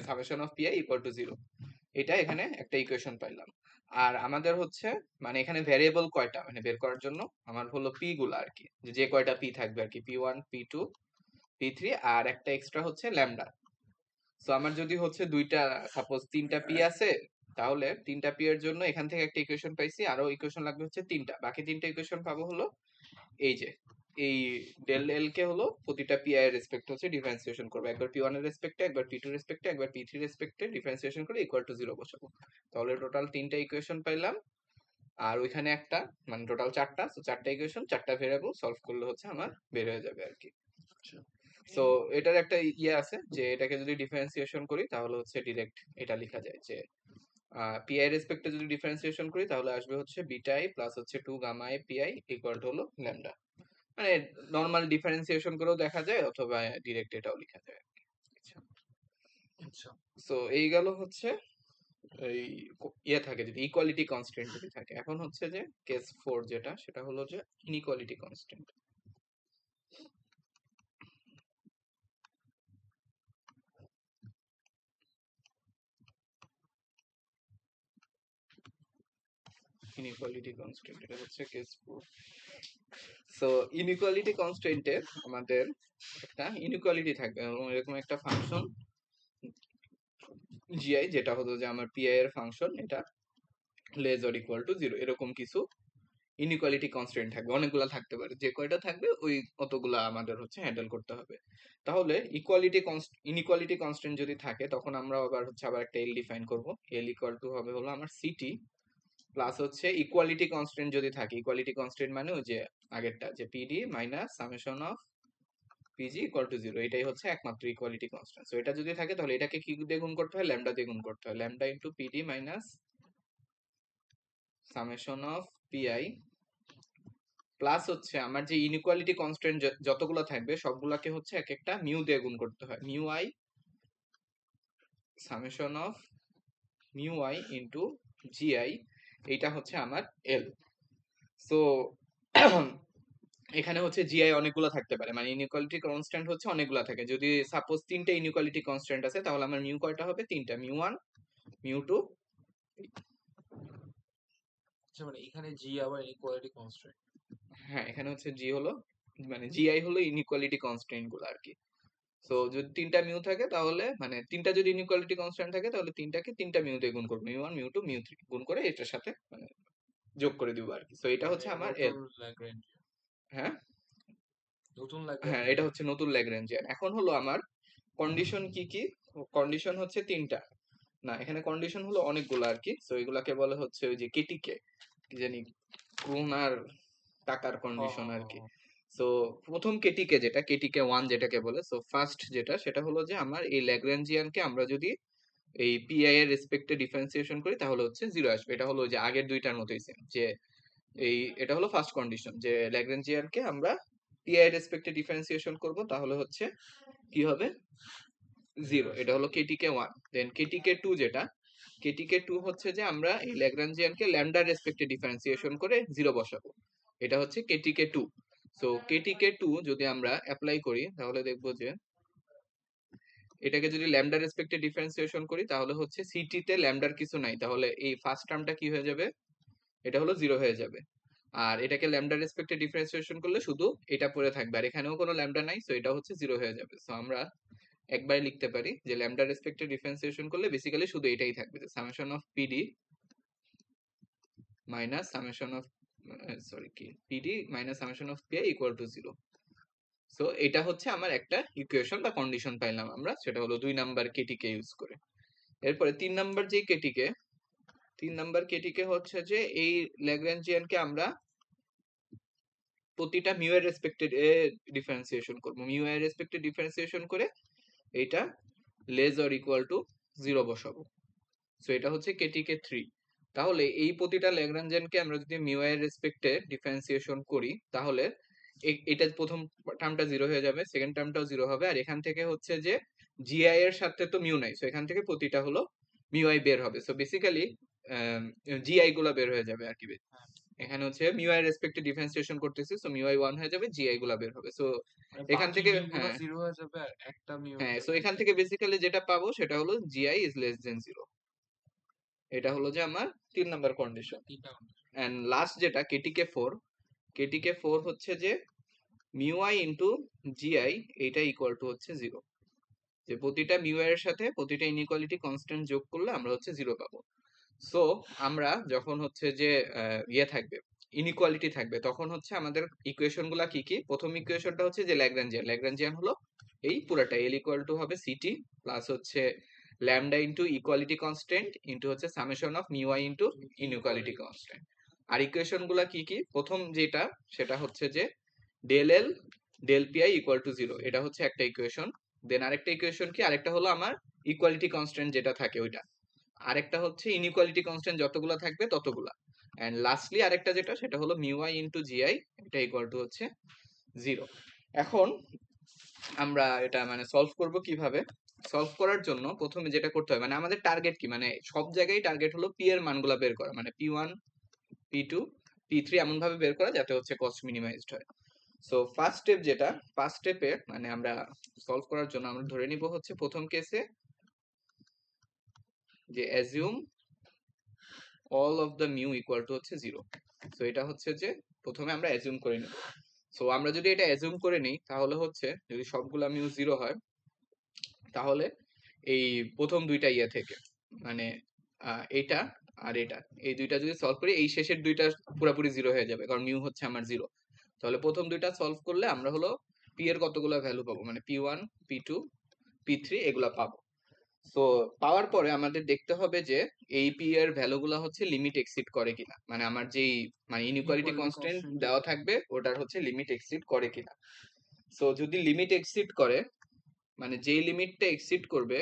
S1: summation of PI equal to 0। এটা এখানে একটা ইকুয়েশন পাইলাম। আর আমাদের হচ্ছে মানে এখানে ভ্যারিয়েবল কয়টা মানে বের করার জন্য আমার হলো পি গুলা আর কি, যে কয়টা পি থাকবে আর কি, পি1 পি2 পি3, আর একটা এক্সট্রা হচ্ছে ল্যামডা। সো আমার যদি হচ্ছে দুইটা, সাপোজ তিনটা পি আছে, তাহলে তিনটা পি এর জন্য এখান থেকে একটা ইকুয়েশন পাইছি, আরো ইকুয়েশন লাগবে হচ্ছে তিনটা, বাকি তিনটা ইকুয়েশন পাবো হলো এই যে এই ডেল এল কে হলো প্রতিটা পি আই এর রেসপেক্ট হচ্ছে ডিফারেন্সিয়েশন করবো, একবার পি ওয়ান এর রেসপেক্টে, একবার পি টু রেসপেক্টে, একবার পি থ্রি রেসপেক্টে ডিফারেন্সিয়েশন করে ইকুয়াল টু 0 বসাবো। তাহলে টোটাল তিনটা ইকুয়েশন পাইলাম, আর ওইখানে একটা, মানে টোটাল চারটা। তো চারটা ইকুয়েশন, চারটা ভেরিয়েবল সলভ করলে হচ্ছে আমার বের হয়ে যাবে আর কি।
S2: আচ্ছা
S1: সো এটার একটা ইয়ে আছে, যে এটাকে যদি ডিফারেন্সিয়েশন করি তাহলে হচ্ছে ডিরেক্ট এটা লেখা যায়, যে পি আই রেসপেক্টে যদি ডিফারেন্সিয়েশন করি তাহলে আসবে হচ্ছে বিটা আই প্লাস হচ্ছে 2 gamma I P I equal to হলো ল্যামডা। মানে নর্মাল ডিফারেন্সিয়েশন করেও দেখা যায়, অথবা ডিরেক্ট এটাও লেখা যায়।
S2: আচ্ছা
S1: সো এই গেল হচ্ছে এই ইয়ে থাকে যদি ইকুয়ালিটি কনস্ট্যান্ট যদি থাকে। এখন হচ্ছে যে কেস 4 যেটা, সেটা হলো যে ইনইকুয়ালিটি কনস্ট্যান্ট। ইনইকুয়ালিটি কনস্ট্যান্ট এটা হচ্ছে কেস 4। সো ইনইকুয়ালিটি কনস্ট্যান্টে আমাদের একটা ইনইকুয়ালিটি থাকবে, এবং এরকম একটা ফাংশন জিআই, যেটা হলো যে আমার পিআই এর ফাংশন, এটা লেস অর ইকুয়াল টু 0, এরকম কিছু ইনইকুয়ালিটি কনস্ট্রেন্ট থাকবে, অনেকগুলা থাকতে পারে, যে কয়টা থাকবে ওই অতগুলা আমাদের হচ্ছে হ্যান্ডেল করতে হবে। তাহলে ইনইকুয়ালিটি কনস্ট্রেন্ট যদি থাকে তখন আমরা আবার একটা এল ডিফাইন করব। এল ইকুয়াল টু হবে হলো আমার সিটি প্লাস হচ্ছে ইকুয়ালিটি কনস্ট্রেন্ট যদি থাকে, ইকুয়ালিটি কনস্ট্রেন্ট মানে ওই যে আগেরটা যে PD minus summation of PG equal to 0, এটাই হচ্ছে একমাত্র ইকুয়ালিটি কনস্ট্যান্ট। সো এটা যদি থাকে তাহলে এটাকে কি দিয়ে গুণ করতে হয়, ল্যামডা দিয়ে গুণ করতে হয়, lambda into PD minus summation of PI plus হচ্ছে আমার যে ইনইকুয়ালিটি কনস্ট্যান্ট যতগুলো থাকবে সবগুলাকে হচ্ছে এক একটা মিউ দিয়ে গুণ করতে হয়, mu I summation of mu I into GI, এইটা হচ্ছে আমার এল। সো এখানে হচ্ছে জিআই অনেকগুলো থাকতে পারে, মানে ইনইকুয়ালিটি কনস্ট্যান্ট হচ্ছে অনেকগুলো থাকে। যদি সাপোজ 3টে ইনইকুয়ালিটি কনস্ট্যান্ট আছে তাহলে আমার মিউ কয়টা হবে, 3টা, মিউ 1 মিউ 2।
S2: আচ্ছা মানে এখানে জি আবার ইকুয়ালিটি কনস্ট্রেন্ট।
S1: হ্যাঁ, এখানে হচ্ছে জি হলো মানে জিআই হলো ইনইকুয়ালিটি কনস্ট্যান্ট গুলো আর কি। সো যদি 3টা মিউ থাকে তাহলে মানে 3টা যদি ইনইকুয়ালিটি কনস্ট্যান্ট থাকে তাহলে 3টাকে 3টা মিউ দিয়ে গুণ করবো, মিউ 1 মিউ 2 মিউ 3 গুণ করে এটার সাথে মানে যোগ করে দিব আর কি। সো এটা
S2: মানে
S1: হচ্ছে আমার
S2: নতুন
S1: এল।
S2: ল্যাগ্রেঞ্জ,
S1: হ্যাঁ
S2: নতুন
S1: হ্যাঁ,
S2: ল্যাগ্রেঞ্জিয়ান
S1: এটা
S2: আর
S1: হচ্ছে নতুন ল্যাগ্রেঞ্জিয়ান। এখন হলো আমার কন্ডিশন কি কি, কন্ডিশন হচ্ছে 3টা, না এখানে কন্ডিশন হলো অনেকগুলো আর কি। সো এগুলাকে বলে হচ্ছে ওই যে কেটিকে কি জানি ক্রোনার টাকার
S2: হ হ
S1: কন্ডিশন
S2: হ
S1: আর কি।
S2: হ।
S1: সো প্রথম কেটিকে যেটা কেটিকে 1 যেটাকে বলে, সো ফার্স্ট যেটা সেটা হলো যে আমার এই ল্যাগ্রাঞ্জিয়ানকে আমরা যদি এই পিআই এর রেসপেক্টে ডিফারেন্সিয়েশন করি তাহলে হচ্ছে 0 আসবে। এটা হলো যে আগের দুইটার মতোই সেম, যে এই এটা হলো ফার্স্ট কন্ডিশন যে ল্যাগ্রাঞ্জিয়ানকে আমরা পিআই এর রেসপেক্টে ডিফারেন্সিয়েশন করব তাহলে হচ্ছে কি হবে 0। এটা হলো কেটিকে 1। দেন কেটিকে 2 যেটা, কেটিকে 2 হচ্ছে যে আমরা এই ল্যাগ্রাঞ্জিয়ানকে ল্যামডার রেসপেক্টে ডিফারেন্সিয়েশন করে 0 বসাবো, এটা হচ্ছে কেটিকে 2। সো কেটিকে 2 যদি আমরা অ্যাপ্লাই করি তাহলে দেখবো যে এটাকে যদি ল্যামডার রেসপেক্টে ডিফারেন্সিয়েশন করি তাহলে হচ্ছে সিটিতে ল্যামডার কিছু নাই, তাহলে এই ফার্স্ট টার্মটা কি হয়ে যাবে, এটা হলো 0 হয়ে যাবে। আর এটাকে ল্যামডার রেসপেক্টে ডিফারেন্সিয়েশন করলে শুধু এটা পড়ে থাকবে, আর এখানেও কোনো ল্যামডা নাই, সো এটা হচ্ছে 0 হয়ে যাবে। সো আমরা একবার লিখতে পারি যে ল্যামডা রেসপেক্টে ডিফারেন্সিয়েশন করলে বেসিক্যালি শুধু এটাই থাকবে, যে summation of PD minus summation of sorry কি PD minus summation of PI equal to 0। So এটা হচ্ছে আমার একটা ইকুয়েশন বা কন্ডিশন পাইলাম আমরা, সেটা হলো 2 নাম্বার কেটিকে ইউজ করে। এরপরে 3 নাম্বার যে কেটিকে, 3 নাম্বার কেটিকে হচ্ছে যে এই ল্যাগ্রাঞ্জিয়ানকে আমরা প্রতিটা মিউ এর রেসপেক্টে ডিফারেন্সিয়েশন করব, মিউ এর রেসপেক্টে ডিফারেন্সিয়েশন করে এটা লেস অর ইকুয়াল টু 0 বসাবো। সো এটা হচ্ছে কেটিকে 3। তাহলে এই প্রতিটা ল্যাগ্রাঞ্জিয়ানকে আমরা যদি মিউ এর রেসপেক্টে ডিফারেন্সিয়েশন করি তাহলে এটা প্রথম টার্মটা 0 হয়ে যাবে, সেকেন্ড টার্মটাও 0 হবে, আর এখান থেকে হচ্ছে যে জিআই এর সাথে তো মিউ নাই, সো এখান থেকে প্রতিটা হলো মিউ আই বের হবে। সো বেসিক্যালি জিআই গুলা বের হয়ে যাবে আর কি। এখানে হচ্ছে মিউ আই রেসপেক্টে ডিফারেন্সিয়েশন করতেছি, সো মিউ আই 1 হয়ে যাবে, জিআই গুলা বের হবে। সো
S2: মানে
S1: এখান
S2: বাকি
S1: থেকে
S2: মিউ গুলো
S1: হ্যাঁ
S2: জিরো হয়ে যাবে আর একটা মিউ
S1: হ্যাঁ,
S2: হচ্ছে
S1: সো এখান
S2: জিরো।
S1: থেকে বেসিক্যালি যেটা পাবো সেটা হলো জিআই ইজ লেস দেন 0। এটা হলো যে আমার 3 নাম্বার কন্ডিশন।
S2: তিনটা কন্ডিশন।
S1: এন্ড লাস্ট যেটা কেটিকে 4, কেটিকে 4 হচ্ছে যে মিউ আই ইনটু জিআই এইটা ইকুয়াল টু হচ্ছে 0, যে প্রতিটা মিউ এর সাথে প্রতিটা ইনইকুয়ালিটি কনস্ট্যান্ট যোগ করলে আমরা হচ্ছে 0 পাবো। সো আমরা যখন হচ্ছে যে ইয়ে থাকবে ইনইকুয়ালিটি থাকবে তখন হচ্ছে আমাদের ইকুয়েশন গুলা কি কি, প্রথম ইকুয়েশনটা হচ্ছে যে ল্যাগ্রাঞ্জিয়ান, ল্যাগ্রাঞ্জিয়ান হলো এই পুরাটা এল ইকুয়াল টু হবে সিটি প্লাস হচ্ছে lambda into equality constant into হচ্ছে summation of mu I into inequality
S2: equality.
S1: Constant. আর ইকুয়েশন গুলা কি কি, প্রথম যেটা সেটা হচ্ছে যে del L del PI equal to 0, এটা হচ্ছে একটা ইকুয়েশন। দেন আরেকটা ইকুয়েশন কি, আরেকটা হলো আমার ইকুয়ালিটি কনস্ট্যান্ট যেটা থাকে ওইটা, আরেকটা হচ্ছে ইনইকুয়ালিটি কনস্ট্যান্ট যতগুলা থাকবে ততগুলা, এন্ড লাস্টলি আরেকটা যেটা সেটা হলো মিউ আই ইনটু জিআই, এটা ইকুয়াল টু হচ্ছে 0। এখন আমরা এটা মানে সলভ করব কিভাবে, সলভ করার জন্য প্রথমে যেটা করতে হয় মানে আমাদের টার্গেট কি, মানে সব জায়গায় টার্গেট হলো পি এর মানগুলা বের করা, মানে P1 P2 P3 এমন ভাবে বের করা যাতে হচ্ছে কস্ট মিনিমাইজড হয়। সো ফার্স্ট স্টেপ যেটা, ফার্স্ট স্টেপে মানে আমরা সলভ করার জন্য আমরা ধরে নিব হচ্ছে প্রথম কেসে যে assume all of the mu equal to হচ্ছে 0। সো এটা হচ্ছে যে প্রথমে আমরা অ্যাজিউম করে নেব। সো আমরা যদি এটা অ্যাজিউম করে নিই তাহলে হচ্ছে যদি সবগুলা মিউ 0 হয় তাহলে এই প্রথম দুইটা ইয়ে থেকে মানে এইটা আর এটা, এই দুইটা যদি সলভ করি, এই শেষের দুইটা পুরোপুরি জিরো হয়ে যাবে, কারণ মিউ হচ্ছে আমার জিরো। তাহলে প্রথম দুইটা সলভ করলে আমরা হলো পি এর কতগুলো ভ্যালু পাবো, মানে p1 p2 p3 এগুলা পাবো। তো পাওয়ার পরে আমাদের দেখতে হবে যে এই পি এর ভ্যালুগুলো হচ্ছে লিমিট এক্সিড করে কিনা, মানে আমার যেই মানে ইনইকুয়ালিটি
S2: ইকুয়ালিটি
S1: কনস্ট্যান্ট
S2: কনস্ট্যান্ট
S1: দেওয়া থাকবে ওটার হচ্ছে লিমিট এক্সিড করে কিনা। সো যদি লিমিট এক্সিড করে, মানে যেই লিমিটটা এক্সিড করবে,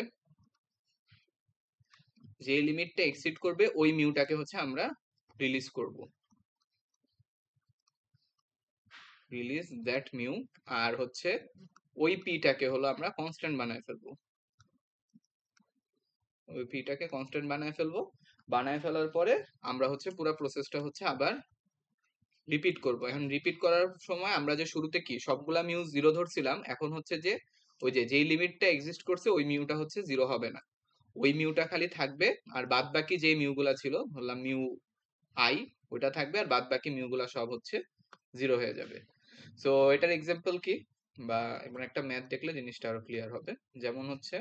S1: যেই লিমিটটা এক্সিড করবে ওই মিউটাকে হচ্ছে আমরা রিলিজ করব, রিলিজ দ্যাট মিউ। আর হচ্ছে ওই পিটাকে হলো আমরা কনস্ট্যান্ট বানায় ফেলবো, ওই পিটাকে কনস্ট্যান্ট বানায় ফেলবো। বানায় ফেলার পরে আমরা হচ্ছে পুরো প্রসেসটা হচ্ছে আবার রিপিট করব। এখন রিপিট করার সময় আমরা যে শুরুতে কি সবগুলা মিউ জিরো ধরছিলাম, এখন হচ্ছে যে ওই যে যেই লিমিটটা এক্সিস্ট করছে ওই মিউটা হচ্ছে জিরো হবে না, ওই মিউটা খালি থাকবে। আর বাদ বাকি যে মিউগুলা ছিল, বললাম মিউ আই, ওইটা থাকবে, আর বাদ বাকি মিউগুলা সব হচ্ছে জিরো হয়ে যাবে। সো এটার এক্সাম্পল কি, বা এমন একটা ম্যাথ দেখলে জিনিসটা আরো ক্লিয়ার হবে। যেমন হচ্ছে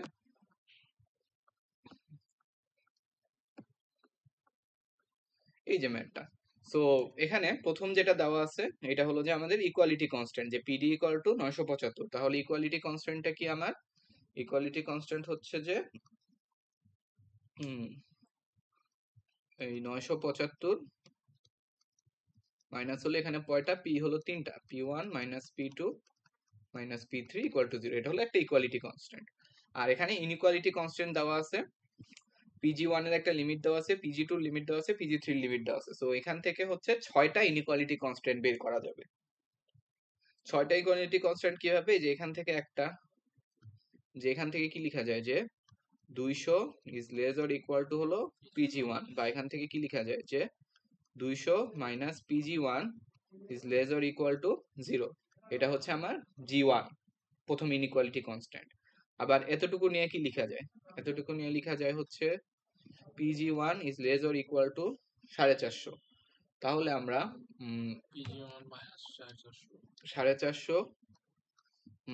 S1: এই যে ম্যাথটা, সো এখানে প্রথম যেটা দেওয়া আছে এটা হলো যে আমাদের ইকুয়ালিটি কনস্ট্যান্ট, যে পিডি ইকুয়াল টু 975। তাহলে ইকুয়ালিটি কনস্ট্যান্টটা কি আমার, ইকুয়ালিটি কনস্ট্যান্ট হচ্ছে যে এই 975 মাইনাস হলো এখানে কয়টা, পি হলো তিনটা, p1 minus p2 minus p3 equal to 0। এটা হলো একটা ইকুয়ালিটি কনস্ট্যান্ট। আর এখানে ইনইকুয়ালিটি কনস্ট্যান্ট দেওয়া আছে, pg1 এর একটা লিমিট দেওয়া আছে, pg2 এর লিমিট দেওয়া আছে, pg3 এর লিমিট দেওয়া আছে। সো এখান থেকে হচ্ছে 6টা ইনইকুয়ালিটি কনস্ট্যান্ট বের করা যাবে। 6টা ইকুয়ালিটি কনস্ট্যান্ট কিভাবে, যে এখান থেকে একটা, যে এখান থেকে কি লেখা যায় যে 200 is less or equal to হলো pg1, বা এখান থেকে কি লেখা যায় যে 200 minus pg1 is less or equal to 0। এটা হচ্ছে আমার g1, প্রথম ইনইকুয়ালিটি কনস্ট্যান্ট। আবার এতটুকু নিয়ে কি লেখা যায়, এতটুকু নিয়ে লেখা যায় হচ্ছে pg1 is less or equal to 450। তাহলে আমরা
S2: পিজি1 মাইনাস 450
S1: 450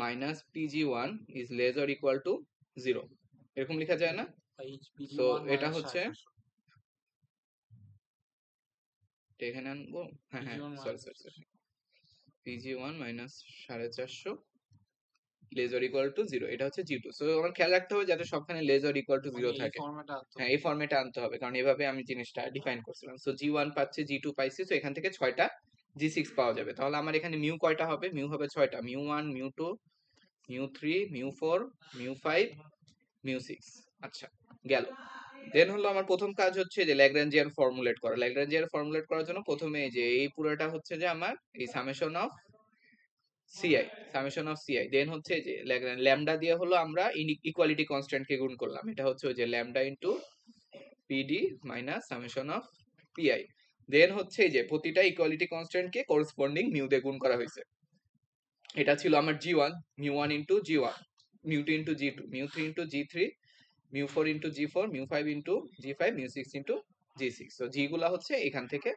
S1: মাইনাস pg1 is less or equal to 0, এরকম লেখা যায় না? তো
S2: পিজি1
S1: এটা
S2: মাইনাস
S1: হচ্ছে
S2: 450
S1: এখানে আনবো, হ্যাঁ হ্যাঁ,
S2: PG one
S1: sorry
S2: minus
S1: sorry sorry, pg1 minus 450 less or equal to 0, এটা হচ্ছে g2। সো আমার খেয়াল রাখতে হবে যাতে সবখানে লেস অর ইকুয়াল টু 0
S2: মানে এই
S1: থাকে।
S2: ফরম্যাটে আনতে
S1: হ্যাঁ,
S2: হবে।
S1: এই ফরম্যাটে আনতে হবে, কারণ এভাবে আমি জিনিসটা ডিফাইন করছিলাম। সো g1 পাচ্ছি, g2 পাইছি, তো এখান থেকে 6টা g6 পাওয়া যাবে। তাহলে আমার এখানে মিউ কয়টা হবে, মিউ হবে 6টা, মিউ1 মিউ2 মিউ3 মিউ4 মিউ5 মিউ6। আচ্ছা, গেল। দেন হলো আমার প্রথম কাজ হচ্ছে যে ল্যাগ্রাঞ্জিয়ান ফর্মুলেট করা। ল্যাগ্রাঞ্জিয়ান ফর্মুলেট করার জন্য প্রথমে এই যে এই পুরোটা হচ্ছে যে আমার এই summation of CI, summation of CI. Then হচ্ছে যে ল্যামডা দিয়ে হলো আমরা ইকুয়ালিটি কনস্ট্যান্ট কে গুণ করলাম, এটা হচ্ছে ওই যে lambda into PD minus summation of PI. দেন হচ্ছে এই যে প্রতিটা ইকুয়ালিটি কনস্ট্যান্ট কে করেসপন্ডিং মিউ দিয়ে গুণ করা হয়েছে। এটা ছিল আমার G one, মিউ1 into G one, মিউ2 into জি2, মিউ3 into জি3, মিউ4 into জি4, মিউ5 into ZEE5, মিউ6 into জি6। তো জি গুলা হচ্ছে এখান থেকে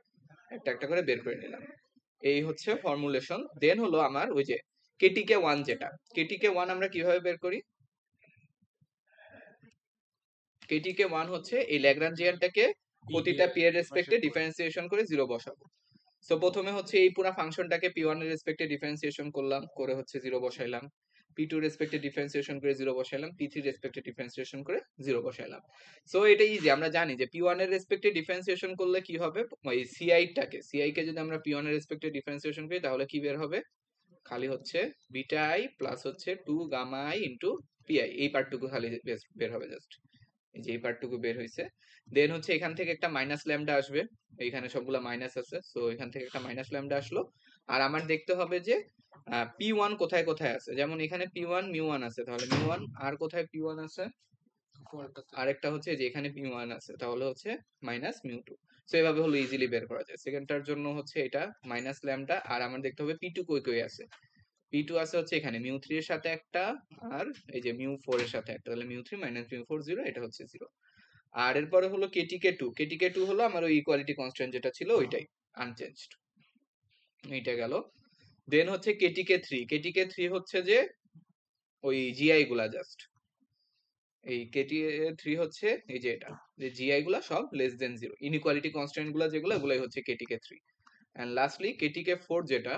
S1: একটা একটা করে বের করে নিলাম। এই হচ্ছে ফর্মুলেশন। দেন হলো আমার ওই যে কেটিকে 1, যেটা কেটিকে 1 আমরা কিভাবে বের করি, কেটিকে 1 হচ্ছে এই ল্যাগ্রাঞ্জিয়ানটাকে প্রতিটা পি এর রেসপেক্টে ডিফারেন্সিয়েশন করে 0 বসাবো। সো প্রথমে হচ্ছে এই পুরো ফাংশনটাকে p1 এর রেসপেক্টে ডিফারেন্সিয়েশন করলাম, করে হচ্ছে 0 বসাইলাম, p2 রেসপেক্টে ডিফারেন্সিয়েশন করে 0 বসাইলাম, p3 রেসপেক্টে ডিফারেন্সিয়েশন করে 0 বসাইলাম। সো এটা ইজি, আমরা জানি যে p1 এর রেসপেক্টে ডিফারেন্সিয়েশন করলে কি হবে, ওই সিআই কে যদি আমরা p1 এর রেসপেক্টে ডিফারেন্সিয়েশন করি তাহলে কি বের হবে, খালি হচ্ছে বিটা আই প্লাস হচ্ছে 2 গামা আই ইনটু পিআই, এই পার্টটুকু খালি বের হবে জাস্ট, এই যে এই পার্টটুকু বের হইছে। দেন হচ্ছে এখান থেকে একটা মাইনাস ল্যামডা আসবে, এইখানে সবগুলা মাইনাস আছে, সো এখান থেকে একটা মাইনাস ল্যামডা আসলো। আর আমার দেখতে হবে যে p1 কোথায় কোথায় আছে, যেমন এখানে p1 মিউ1 আছে, তাহলে মিউ1, আর কোথায় p1 আছে, আরেকটা হচ্ছে যে এখানে p1 আছে, তাহলে হচ্ছে মাইনাস মিউ2। সো এভাবে হলো ইজিলি বের করা যায়। সেকেন্ডটার জন্য হচ্ছে এটা মাইনাস ল্যামডা, আর আমার দেখতে হবে p2 কই কই আছে, p2 আছে হচ্ছে এখানে মিউ3 এর সাথে একটা, আর এই যে মিউ4 এর সাথে একটা, তাহলে মিউ3 মাইনাস মিউ4 0, এটা হচ্ছে 0। আর এরপরে হলো কেটিকে 2, কেটিকে 2 হলো আমার ওই ইকুয়ালিটি কনস্ট্যান্ট যেটা ছিল ওইটাই, আনচেঞ্জড, এইটা গেল। দেন হচ্ছে কেটিকে 3, কেটিকে 3 হচ্ছে যে ওই জিআই গুলা জাস্ট, এই KT3 হচ্ছে এই যে এটা, যে GI গুলা সব লেস দেন 0, ইনইকুয়ালিটি কনস্ট্যান্ট গুলা যেগুলো এগুলাই হচ্ছে KTK3। এন্ড লাস্টলি KTK4 যেটা,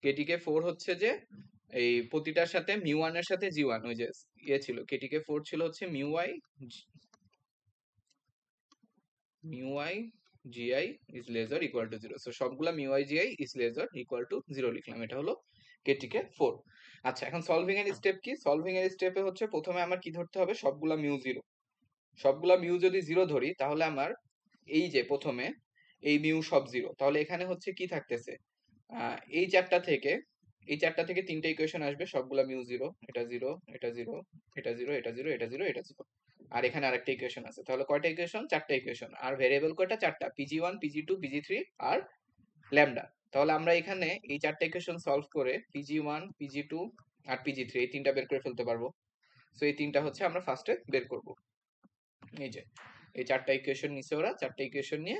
S1: KTK4 হচ্ছে যে এই প্রতিটার সাথে μ1 এর সাথে G1, ওই যে ইয়ে ছিল KTK4 ছিল হচ্ছে μy GI is lesser equal to 0, so সবগুলা μy GI is lesser equal to 0 লিখলাম, এটা হলো KTK4। আচ্ছা, এখন সলভিং এর স্টেপ কি? সলভিং এর স্টেপে হচ্ছে প্রথমে আমার কি ধরতে হবে, সবগুলা μ0, সবগুলা মিউ যদি 0 ধরি তাহলে আমার এই যে প্রথমে এই মিউ সব 0, তাহলে এখানে হচ্ছে কি থাকতেছে, এই চারটা থেকে তিনটা ইকুয়েশন আসবে, সবগুলা মিউ 0, এটা 0, এটা 0, এটা 0, এটা 0, এটা 0, এটা 0, আর এখানে আরেকটা ইকুয়েশন আছে, তাহলে কয়টা ইকুয়েশন? চারটা ইকুয়েশন। আর ভেরিয়েবল কয়টা? চারটা, PG1 PG2 PG3 আর ল্যামডা। তাহলে আমরা এখানে এই চারটা ইকুয়েশন সলভ করে PG1 PG2 আর PG3 এই তিনটা বের করে ফেলতে পারবো। সো এই তিনটা হচ্ছে আমরা ফার্স্টে বের করব। এই যে এই চারটা ইকুয়েশন নিছে ওরা, চারটা ইকুয়েশন নিয়ে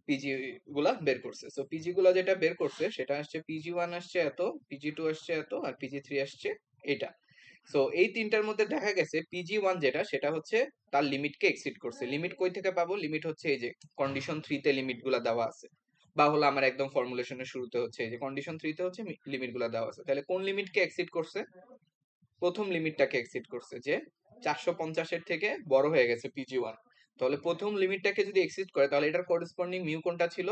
S1: পিজি গুলা বের করছে। সো পিজি গুলা যেটা বের করছে সেটা আসছে PG1 আসছে এত, PG2 আসছে এত, আর PG3 আসছে এটা। সো এই তিনটার মধ্যে দেখা গেছে PG1 যেটা, সেটা হচ্ছে তার লিমিটকে এক্সিড করছে। লিমিট কই থেকে পাবো? লিমিট হচ্ছে এই যে কন্ডিশন 3 তে লিমিট গুলা দেওয়া আছে, বা হলো আমার একদম ফর্মুলেশনের শুরুতে হচ্ছে এই যে কন্ডিশন 3 তে হচ্ছে লিমিট গুলা দেওয়া আছে। তাহলে কোন লিমিটকে এক্সিড করছে? প্রথম লিমিটটাকে এক্সিড করছে, যে 450 এর থেকে বড় হয়ে গেছে PG1। তাহলে প্রথম লিমিটটাকে যদি এক্সিড করে তাহলে এটার করেসপন্ডিং মিউ কোনটা ছিল?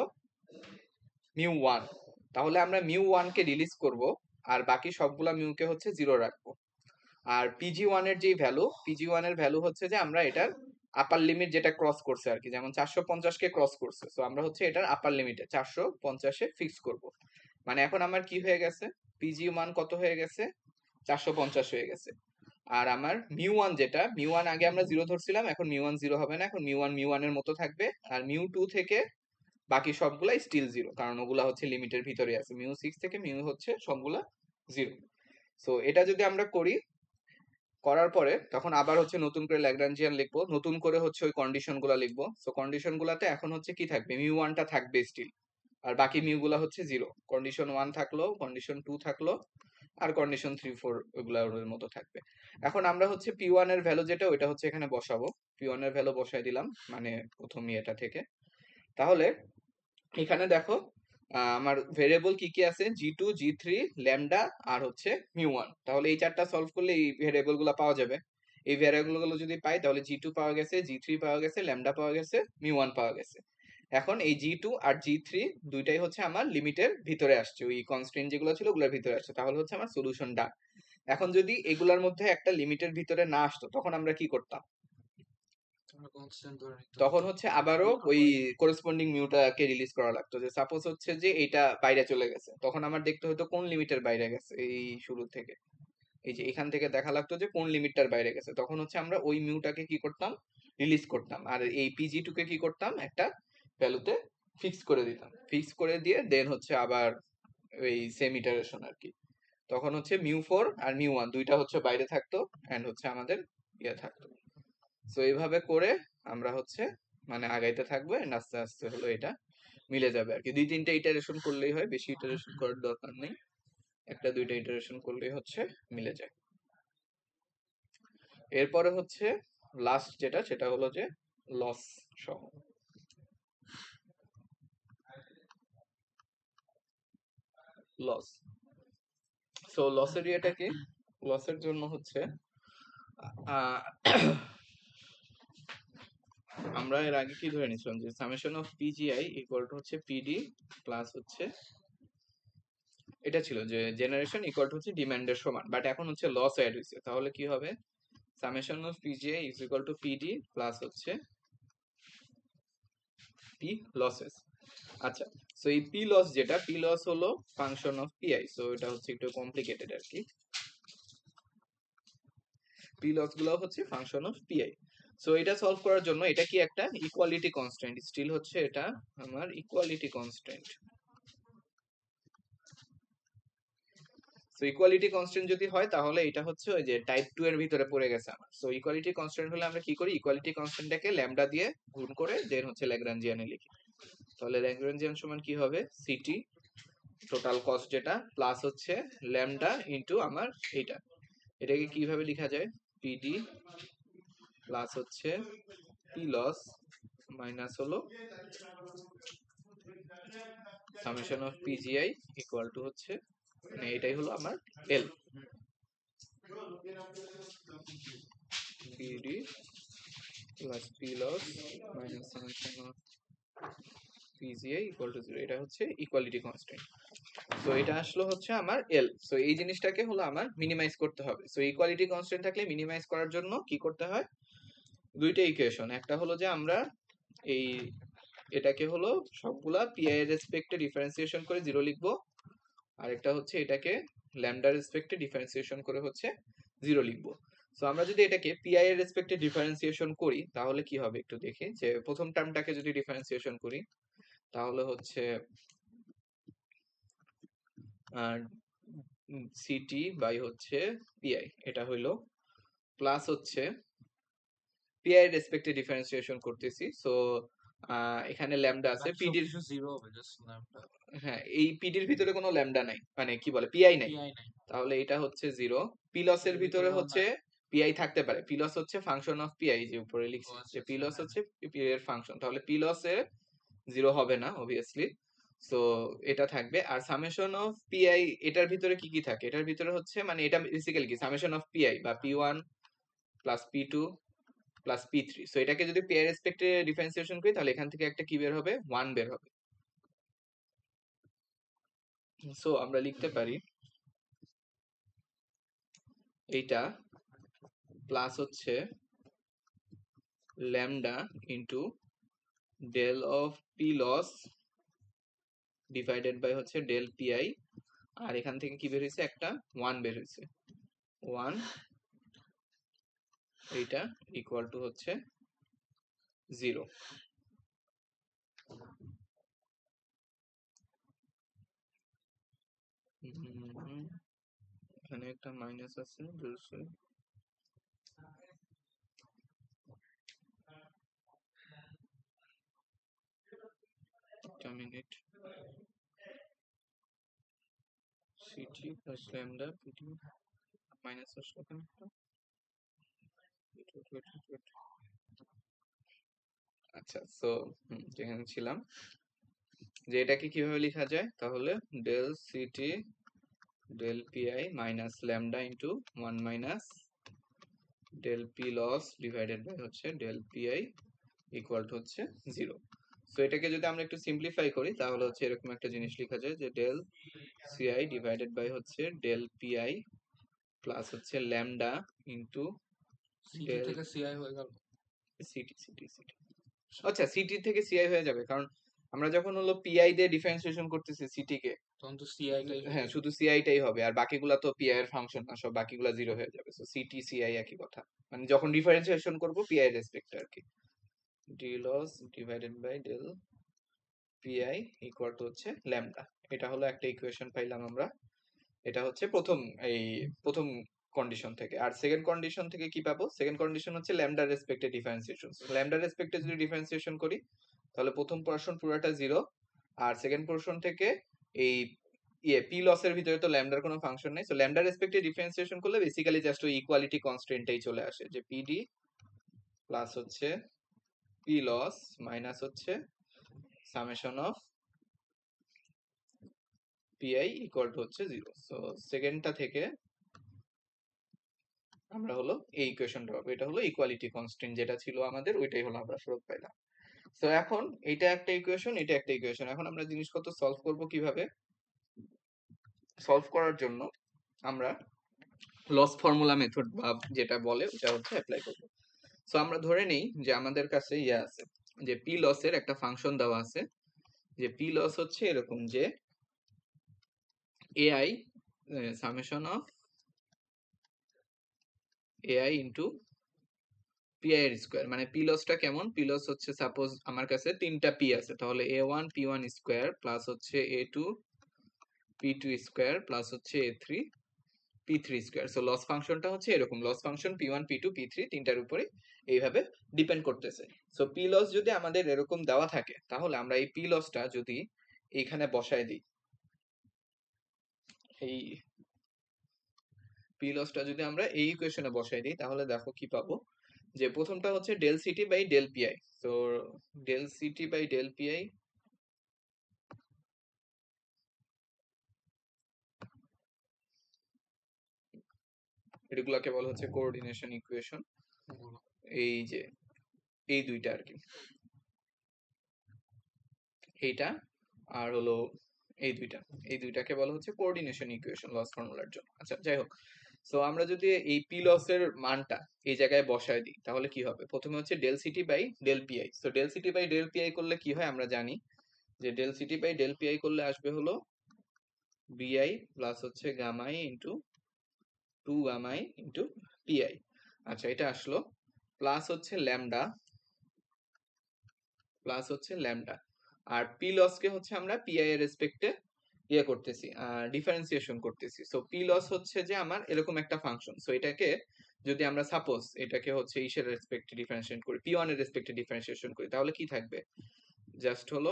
S1: μ1। তাহলে আমরা μ1 কে রিলিজ করব, আর বাকি সবগুলা মিউকে হচ্ছে 0 রাখবো। আর PG1 এর যে ভ্যালু, PG1 এর ভ্যালু হচ্ছে যে আমরা এটার আপার লিমিট যেটা ক্রস করছে আর কি, যেমন 450 কে ক্রস করছে, তো আমরা হচ্ছে এটার আপার লিমিটে 450 এ ফিক্স করব। মানে এখন আমার কি হয়ে গেছে, PG1 কত হয়ে গেছে? 450 হয়ে গেছে। আর আমার μ1 যেটা, μ1 আগে আমরা 0 ধরছিলাম, এখন μ1 0 হবে না, এখন μ1 μ1 এর মতো থাকবে। আর μ2 থেকে বাকি সবগুলাই স্টিল 0, কারণ ওগুলা হচ্ছে লিমিটের ভিতরে আছে। μ6 থেকে মিউ হচ্ছে সবগুলা 0। সো এটা যদি আমরা করি, করার পরে তখন আবার হচ্ছে নতুন করে ল্যাগ্রাঞ্জিয়ান লিখবো, নতুন করে হচ্ছে ওই কন্ডিশন গুলা লিখবো। সো কন্ডিশন গুলাতে এখন হচ্ছে কি থাকবে, μ1 টা থাকবে স্টিল, আর বাকি মিউ গুলা হচ্ছে 0। কন্ডিশন 1 থাকলো, কন্ডিশন 2 থাকলো, আর কন্ডিশন 3 4 ওগুলা ওর মতো থাকবে। এখন আমরা হচ্ছে P1 এর ভ্যালু যেটা, ওইটা হচ্ছে এখানে বসাবো। P1 এর ভ্যালু বসাই দিলাম, মানে প্রথম ইয়েটা থেকে। তাহলে এখানে দেখো আমার ভেরিয়েবল কি কি আছে, G2 G3 ল্যামডা আর হচ্ছে μ1। তাহলে এই চারটা সলভ করলে এই ভেরিয়েবল গুলা পাওয়া যাবে। এই ভেরিয়েবল গুলো যদি পাই তাহলে G2 পাওয়া গেছে, G3 পাওয়া গেছে, ল্যামডা পাওয়া গেছে, μ1 পাওয়া গেছে। এখন এই G2 আর G3 দুইটাই হচ্ছে আমার লিমিটের ভিতরে আসছে, ওই কনস্ট্রেন্ট যেগুলো ছিল ওগুলোর ভিতরে আসছে, তাহলে হচ্ছে আমার সলিউশন ডান। এখন যদি এগুলার মধ্যে একটা লিমিটের ভিতরে না আসতো তখন আমরা কি করতাম?
S2: তোমরা কনস্ট্যান্ট ধরে নিতে
S1: তখন
S2: হতো।
S1: হচ্ছে আবারও ওই করেসপন্ডিং মিউটাকে রিলিজ করা লাগতো। যে সাপোজ হচ্ছে যে এইটা বাইরে চলে গেছে, তখন আমার দেখতে হতো কোন লিমিটের বাইরে গেছে। এই শুরু থেকে এই যে এখান থেকে দেখা লাগতো যে কোন লিমিটটার বাইরে গেছে, তখন হচ্ছে আমরা ওই মিউটাকে কি করতাম, রিলিজ করতাম। আর এই PG2 কে কি করতাম, একটা ভ্যালুতে ফিক্স করে দিতাম। ফিক্স করে দিয়ে দেন হচ্ছে আবার ওই সেম ইটারেশন আর কি। তখন হচ্ছে μ4 আর μ1 দুইটা হচ্ছে বাইরে থাকতো, এন্ড হচ্ছে আমাদের ইয়ে থাকতো। সো এইভাবে করে আমরা হচ্ছে মানে আগাইতে থাকবো, and আস্তে আস্তে হলো এটা মিলে যাবে আর কি। দুই তিনটা ইটারেশন করলেই হয়, বেশি ইটারেশন করার দরকার নেই, একটা দুইটা ইটারেশন করলেই হচ্ছে মিলে যায়। এরপরে হচ্ছে লাস্ট যেটা, সেটা হলো যে লস সহ। লস, সো লসের ইয়েটা কি? লসের জন্য হচ্ছে আহ, আমরা এর আগে কি ধরে নিছিলাম, যে summation of PGI equal to হচ্ছে PD প্লাস হচ্ছে এটা ছিল যে জেনারেশন ইকুয়াল টু হচ্ছে ডিমান্ডের সমান, বাট এখন হচ্ছে লস অ্যাড হয়েছে। তাহলে কি হবে, summation of PGI is equal to PD plus হচ্ছে P লসেস। আচ্ছা, সো এই P লস যেটা, P লস হলো ফাংশন অফ PI, সো এটা হচ্ছে একটু কমপ্লিকেটেড আর কি। P লস গুলো হচ্ছে ফাংশন অফ PI। সো এটা সলভ করার জন্য এটা কি একটা ইকুয়ালিটি কনস্ট্যান্ট, স্টিল হচ্ছে এটা আমার equality constant. So equality constant যদি হয় তাহলে এটা হচ্ছে ওই যে টাইপ 2 এর ভিতরে পড়ে গেছে আমার। সো ইকুয়ালিটি কনস্ট্যান্ট হলে আমরা কি করি, ইকুয়ালিটি কনস্ট্যান্টটাকে ল্যামডা দিয়ে গুণ করে দেন হচ্ছে ল্যাগ্রাঞ্জিয়ানে লিখি। তাহলে ল্যাগ্রাঞ্জিয়ান সমান কি হবে, সিটি টোটাল কস্ট যেটা প্লাস হচ্ছে ল্যামডা ইনটু আমার এইটা। এটাকে কিভাবে লেখা যায়, পিডি প্লাস হচ্ছে পি লস মাইনাস হলো summation of PGI equal to হচ্ছে, মানে এটাই হলো আমার L. PD plus P loss minus summation of PGI equal to 0, এটা হচ্ছে ইকুয়ালিটি কনস্ট্যান্ট। সো এটা আসলো হচ্ছে আমার এল। সো এই জিনিসটাকে হলো আমার মিনিমাইজ করতে হবে। সো ইকুয়ালিটি কনস্ট্যান্ট থাকলে মিনিমাইজ করার জন্য কি করতে হয়, দুইটা ইকুয়েশন, একটা হলো যে আমরা এই এটাকে হলো সবগুলা পিআই এর রেসপেক্টে ডিফারেন্সিয়েশন করে 0 লিখবো, আর একটা হচ্ছে এটাকে ল্যামডা রেসপেক্টে ডিফারেন্সিয়েশন করে হচ্ছে 0 লিখবো। সো আমরা যদি এটাকে পিআই এর রেসপেক্টে ডিফারেন্সিয়েশন করি তাহলে কি হবে একটু দেখি, যে প্রথম টার্মটাকে যদি ডিফারেন্সিয়েশন করি তাহলে হচ্ছে সিটি বাই হচ্ছে পিআই, এটা হইলো প্লাস হচ্ছে পিআই এর রেসপেক্টে ডিফারেন্সিয়েশন করতেছি। সো এখানে ল্যামডা আছে,
S2: বাকি
S1: পিডির
S2: সবকিছু জিরো হবে, জাস্ট ল্যাম্বডা।
S1: হ্যাঁ এই পিডির ভিতরে কোনো ল্যামডা নাই, মানে কি বলে পিআই নাই,
S2: পিআই নাই,
S1: তাহলে এটা হচ্ছে 0। পিলসের
S2: এর
S1: ভিতরে
S2: ভিতরেও
S1: হচ্ছে
S2: নাই।
S1: পিআই থাকতে পারে, পিলস হচ্ছে ফাংশন অফ পিআই, যে উপরে
S2: ও
S1: লিখছি
S2: আচ্ছা
S1: যে
S2: আচ্ছা,
S1: পিলস
S2: হ্যাঁ
S1: হচ্ছে পিআই এর ফাংশন, তাহলে পিলসে 0 হবে না অবভিয়াসলি। সো এটা থাকবে। আর সামেশন অফ পিআই এটার ভিতরে কি কি থাকে, এটার ভিতরে হচ্ছে মানে এটা বেসিক্যালি কি সামেশন অফ পিআই বা P one plus P two plus পি3। So এটাকে যদি পিআই রেসপেক্টে ডিফারেন্সিয়েশন করি তাহলে এখান থেকে একটা কি বের হবে, 1 বের হবে। সো আমরা লিখতে পারি এইটা প্লাস হচ্ছে lambda into del of P loss divided by হচ্ছে ডেল পিআই, আর এখান থেকে কি বের হয়েছে, একটা 1 বের হয়েছে, 1 এইটা ইকুয়াল টু হচ্ছে 0। এখানে একটা মাইনাস আছে, একটা minute, CT plus lambda PT minus আসলো এখানে একটা। আচ্ছা সো যেখানে ছিলাম যে এটাকে কিভাবে লেখা যায়, তাহলে del CT del PI minus lambda into 1 minus del P loss divided by হচ্ছে ডেল পিআই ইকুয়াল টু হচ্ছে 0। সো এটাকে যদি আমরা একটু সিম্পলিফাই করি তাহলে হচ্ছে এরকম একটা জিনিস লেখা যায় যে ডেল সিআই ডিভাইডেড বাই হচ্ছে ডেল পিআই প্লাস হচ্ছে ল্যামডা ইন্টু
S2: সিটি
S1: ডেল
S2: থেকে সিআই হয়ে গেল।
S1: সিটি সিটি সিটি আচ্ছা সিটি থেকে সিআই হয়ে যাবে, কারণ আমরা যখন হলো পিআই দিয়ে ডিফারেন্সিয়েশন করতেছি সিটি কে,
S2: তখন তো সিআইটাই
S1: হ্যাঁ
S2: হবে।
S1: শুধু সিআইটাই হবে, আর বাকিগুলা তো পিআই এর ফাংশন না, সব বাকিগুলা 0 হয়ে যাবে। সো সিটি সিআই একই কথা, মানে যখন ডিফারেন্সিয়েশন করব পিআই এর রেসপেক্টে আর কি। D loss divided by del PI equal to হচ্ছে ল্যামডা, এটা হলো একটা ইকুয়েশন পাইলাম আমরা। এটা হচ্ছে প্রথম কন্ডিশন থেকে। আর সেকেন্ড কন্ডিশন থেকে কি পাবো, সেকেন্ড কন্ডিশন হচ্ছে ল্যামডা রেসপেক্টে ডিফারেন্সিয়েশন। ল্যামডা রেসপেক্টে যদি ডিফারেন্সিয়েশন করি তাহলে প্রথম পোরশন পুরোটা 0, আর সেকেন্ড পোরশন থেকে এই পি লসের ভিতরে তো ল্যামডার কোনো ফাংশন নাই, সো ল্যামডা রেসপেক্টে ডিফারেন্সিয়েশন করলে বেসিক্যালি জাস্ট ওই ইকুয়ালিটি কনস্ট্যান্টটাই চলে আসে, যে পিডি প্লাস হচ্ছে পি লস মাইনাস হচ্ছে summation of PI equal to হচ্ছে 0। সো সেকেন্ডটা থেকে আমরা হলো এই ইকুয়েশনটা পাবো, এটা হলো ইকুয়ালিটি কনস্ট্যান্ট যেটা ছিল আমাদের, ওইটাই হলো আমরা ফেরত পাইলাম। তো এখন এটা একটা ইকুয়েশন, এটা একটা ইকুয়েশন, এখন আমরা জিনিসপত্র সলভ করব কিভাবে। সলভ করার জন্য আমরা লস ফর্মুলা মেথড বা যেটা বলে ওটা হচ্ছে অ্যাপ্লাই করব। সো আমরা ধরে নেই যে আমাদের কাছে ইয়ে আছে, যে পি লসের একটা ফাংশন দেওয়া আছে, যে পি লস হচ্ছে এরকম যে AI summation of AI into PI এর স্কোয়ার। মানে পি লসটা কেমন, পি লস হচ্ছে সাপোজ আমার কাছে 3টা পি আছে, তাহলে a1 p1 স্কোয়ার প্লাস হচ্ছে a2 p2 স্কোয়ার প্লাস হচ্ছে a3 p3 square. So loss ফাংশনটা হচ্ছে এরকম, loss function p1 p2 p3 তিনটার উপরে এইভাবে ডিপেন্ড করতেছে। সো পি লস যদি আমাদের এরকম দেওয়া থাকে তাহলে আমরা এই পি লসটা যদি এইখানে বসায় দিই, এই পি লসটা যদি আমরা এই ইকুয়েশনে বসাই দিই তাহলে দেখো কি পাবো, যে প্রথমটা হচ্ছে del CT by del PI. তো del CT by del PI এগুলাকে বলা হচ্ছে কোঅর্ডিনেশন ইকুয়েশন। এই যে এই দুইটা আর কি, এইটা আর হলো এই দুইটাকে বলা হচ্ছে কোঅর্ডিনেশন ইকুয়েশন লস ফর্মুলার জন্য। আচ্ছা যাই হোক, সো আমরা যদি এই পি লসের মানটা এই জায়গায় বসায় দিই তাহলে কি হবে, প্রথমে হচ্ছে del CT by del PI. So del CT by del PI করলে কি হয় আমরা জানি, যে del CT by del PI করলে আসবে হলো বিআই প্লাস হচ্ছে gamma I into 2 gamma I into PI. আচ্ছা এটা আসলো, প্লাস হচ্ছে ল্যামডা, আর পি লসকে হচ্ছে আমরা পিআই এর রেসপেক্টে ইয়ে করতেছি, ডিফারেন্সিয়েশন করতেছি। সো পি লস হচ্ছে যে আমার এরকম একটা ফাংশন। সো এটাকে যদি আমরা সাপোজ এটাকে হচ্ছে ইসের রেসপেক্টে ডিফারেন্সিয়েশন করি, পি ওয়ান এর রেসপেক্টে ডিফারেন্সিয়েশন করি, তাহলে কি থাকবে, জাস্ট হলো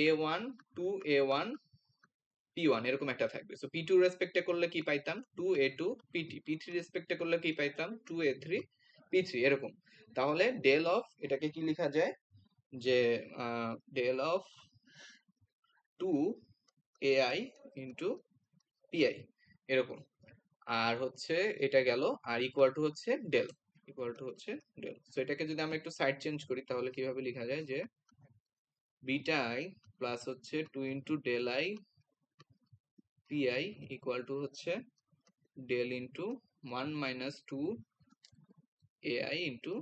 S1: a1 টু a1 p1 এরকম একটা থাকবে। সো p2 রেসপেক্টে করলে কি পাইতাম 2a2 pt, p3 রেসপেক্টে করলে কি পাইতাম 2a3 p3 এরকম। তাহলে ডেল অফ এটাকে কি লেখা যায়, যে del of 2ai into pi এরকম। আর হচ্ছে এটা গেল, আর ইকুয়াল টু হচ্ছে ডেল। সো এটাকে যদি আমরা একটু সাইড চেঞ্জ করি তাহলে কিভাবে লেখা যায়, যে বিটা আই প্লাস হচ্ছে 2 into del I PI equal to হচ্ছে del into 1 minus 2 AI into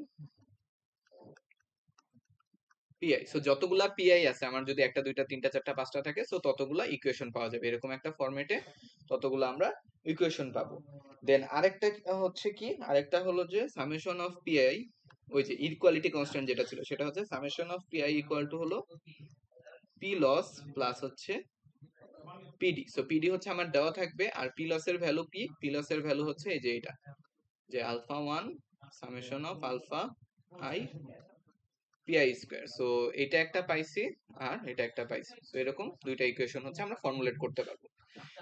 S1: PI. So যতগুলা পিআই আছে আমার, যদি একটা দুইটা তিনটা চারটা পাঁচটা থাকে, সো ততগুলা ইকুয়েশন পাওয়া যাবে এরকম একটা ফরম্যাটে, ততগুলো আমরা ইকুয়েশন পাবো। দেন আরেকটা হচ্ছে কি, আরেকটা হলো যে সামেশন অফ পিআই, ওই যে ইকুয়ালিটি কনস্ট্যান্ট যেটা ছিল সেটা হচ্ছে summation of PI equal to হলো পি লস প্লাস হচ্ছে পিডি। সো পিডি হচ্ছে আমার দেওয়া থাকবে, আর পি লস এর ভ্যালু কি, পি লস এর ভ্যালু হচ্ছে এই যে এটা, যে alpha 1 summation of alpha I PI square. So এটা একটা পাইছি আর এটা একটা পাইছি। সো এরকম দুইটা ইকুয়েশন হচ্ছে আমরা ফর্মুলেট করতে পারবো।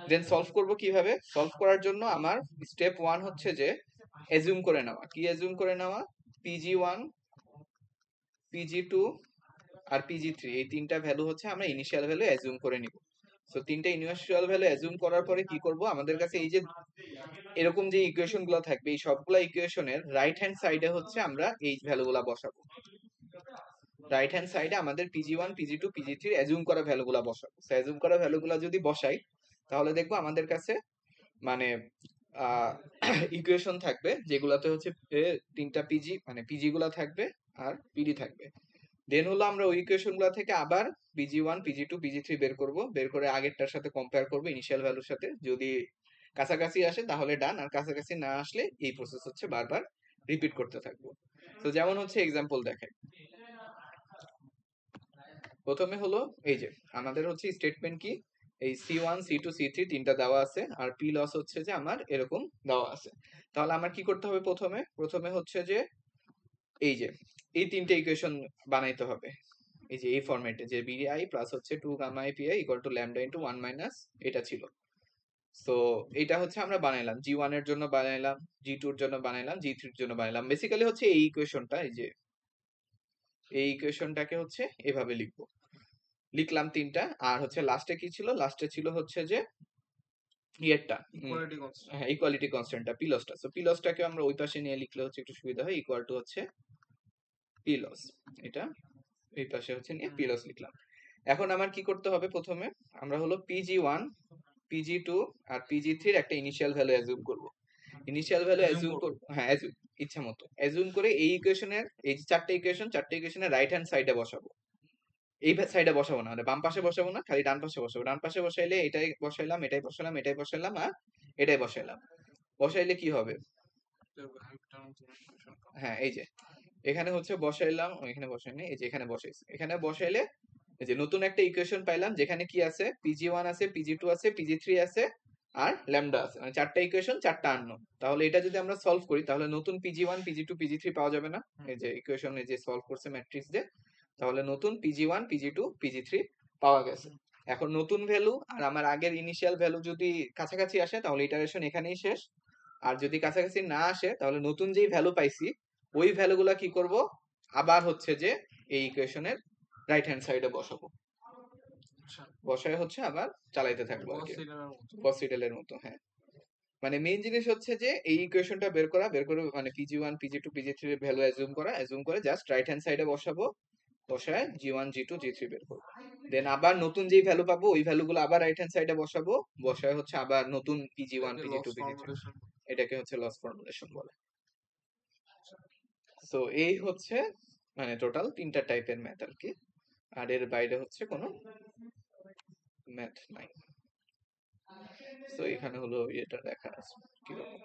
S1: দেন সলভ করব কিভাবে, সলভ করার জন্য আমার স্টেপ 1 হচ্ছে যে অ্যাজিউম করে নেওয়া। কি অ্যাজিউম করে নেওয়া, pg1 pg2 আর pg3 এই তিনটা ভ্যালু হচ্ছে আমরা ইনিশিয়াল ভ্যালু অ্যাজিউম করে নিব। সো তিনটা ইনিশিয়াল ভ্যালু অ্যাজিউম করার পরে কি করব, আমাদের কাছে এই যে এরকম যে ইকুয়েশন গুলো থাকবে, এই সবগুলা ইকুয়েশনের রাইট হ্যান্ড সাইডে হচ্ছে আমরা এই ভ্যালুগুলা বসাবো। রাইট হ্যান্ড সাইডে আমাদের pg1 pg2 pg3 অ্যাজিউম করা ভ্যালুগুলা বসাবো। সো অ্যাজিউম করা ভ্যালুগুলা যদি বসাই তাহলে দেখবো আমাদের কাছে মানে ইকুয়েশন থাকবে যেগুলাতে হচ্ছে তিনটা পিজি মানে পিজি গুলা থাকবে আর পিডি থাকবে। দেন হলো আমরা ওই ইকুয়েশন গুলা থেকে আবার pg1 pg2 pg3 বের করব, বের করে আগেরটার সাথে কম্পেয়ার করব ইনিশিয়াল ভ্যালুর সাথে, যদি কাছাকাছি আসে তাহলে ডান, আর কাছাকাছি না আসলে এই প্রসেস হচ্ছে বারবার রিপিট করতে থাকবো। তো যেমন হচ্ছে এক্সাম্পল দেখেন, প্রথমে হলো এই যে আমাদের হচ্ছে স্টেটমেন্ট কি, এই C1 C2 C3 তিনটা দেওয়া আছে, আর পি লস হচ্ছে যে আমার এরকম দেওয়া আছে। তাহলে আমার কি করতে হবে, প্রথমে হচ্ছে যে এই যে এই তিনটে ইকুয়েশন বানাইতে হবে, এই যে এই ফরম্যাটে, যে বিআই প্লাস হচ্ছে 2 gamma I PI equal to lambda into 1 minus এটা ছিল। সো এটা হচ্ছে আমরা বানাইলাম, জি1 এর জন্য বানাইলাম, জি2 এর জন্য বানাইলাম, জি3 এর জন্য বানাইলাম। বেসিক্যালি হচ্ছে এই ইকুয়েশনটা, এই যে এই ইকুয়েশনটাকে হচ্ছে এভাবে লিখলাম তিনটা। আর হচ্ছে লাস্টে কি ছিল, লাস্টে ছিল হচ্ছে যে ইয়েরটা,
S2: ইকুয়ালিটি কনস্ট্যান্ট।
S1: হ্যাঁ ইকুয়ালিটি কনস্ট্যান্টটা পিলসটা। সো পিলসটাকে আমরা ওই পাশে নিয়ে লিখলে হচ্ছে একটু সুবিধা হয়, ইকুয়াল টু হচ্ছে পিলস, এটা এই পাশে হচ্ছে নিয়ে পিলস লিখলাম। এখন আমার কি করতে হবে, প্রথমে আমরা হলো pg1 pg2 আর pg3 এর একটা ইনিশিয়াল ভ্যালু অ্যাজিউম করব। ইনিশিয়াল ভ্যালু অ্যাজিউম করব, হ্যাঁ অ্যাজিউম ইচ্ছা মতো অ্যাজিউম করে এই ইকুয়েশনের এই যে চারটে ইকুয়েশনের রাইট হ্যান্ড সাইডে বসাবো। এই সাইডে বসাবো না, মানে বাম পাশে বসাবো না, খালি ডান পাশে বসাবো। ডান পাশে বসাইলে এটাই বসাইলাম, এটাই বসাইলাম, এটাই বসাইলাম, আর এটাই বসাইলাম। বসাইলে কি হবে, হ্যাঁ এই যে এখানে হচ্ছে বসাইলাম, এখানে বসাইনি, এই যে এখানে বসাইছি, এখানে বসাইলে এই যে নতুন একটা ইকুয়েশন পাইলাম যেখানে কি আছে, pg1 আছে, pg2 আছে, pg3 আছে, আর ল্যামডা আছে, মানে চারটা ইকুয়েশন, চারটা আননোন। তাহলে এটা যদি আমরা সলভ করি তাহলে নতুন pg1 pg2 pg3 পাওয়া যাবে না, এই যে ইকুয়েশন এই যে সলভ করছে ম্যাট্রিক্স দিয়ে, তাহলে নতুন pg1 pg2 pg3 পাওয়া গেছে। এখন নতুন ভ্যালু আর আমার আগের ইনিশিয়াল ভ্যালু যদি কাছাকাছি আসে তাহলে ইটারেশন এখানেই শেষ, আর যদি কাছাকাছি না আসে তাহলে নতুন যেই ভ্যালু পাইছি ওই ভ্যালুগুলা কি করব, আবার হচ্ছে যে এই ইকুয়েশনের রাইট হ্যান্ড সাইডে বসাবো,
S2: আচ্ছা
S1: বসায় হচ্ছে আবার চালাইতে থাকবো আর
S2: গস
S1: কি,
S2: সিডারের মতো।
S1: গস সিডেলের মতো। হ্যাঁ, মানে মেইন জিনিস হচ্ছে যে এই ইকুয়েশনটা বের করে মানে পিজি 1 পিজি 2 পিজি 3 এর ভ্যালু অ্যাজুম করে জাস্ট রাইট হ্যান্ড সাইডে বসাবো, বসায় জি1 জি2 জি3 বের করবো। দেন আবার নতুন যেই ভ্যালু পাবো ওই ভ্যালুগুলো আবার রাইট হ্যান্ড সাইডে বসাবো, বসায় হচ্ছে আবার নতুন পিজি 1
S2: এটাকে
S1: পিজি 2
S2: লস
S1: পিজি 3।
S2: ফর্মুলেশন।
S1: এটাকে হচ্ছে লস ফর্মুলেশন বলে। তো এই হচ্ছে মানে টোটাল 3টা টাইপের ম্যাথ আর কি, আর এর বাইরে হচ্ছে কোনো ম্যাথ নাই। তো এখানে হলো এটা দেখা আছে কিরকম।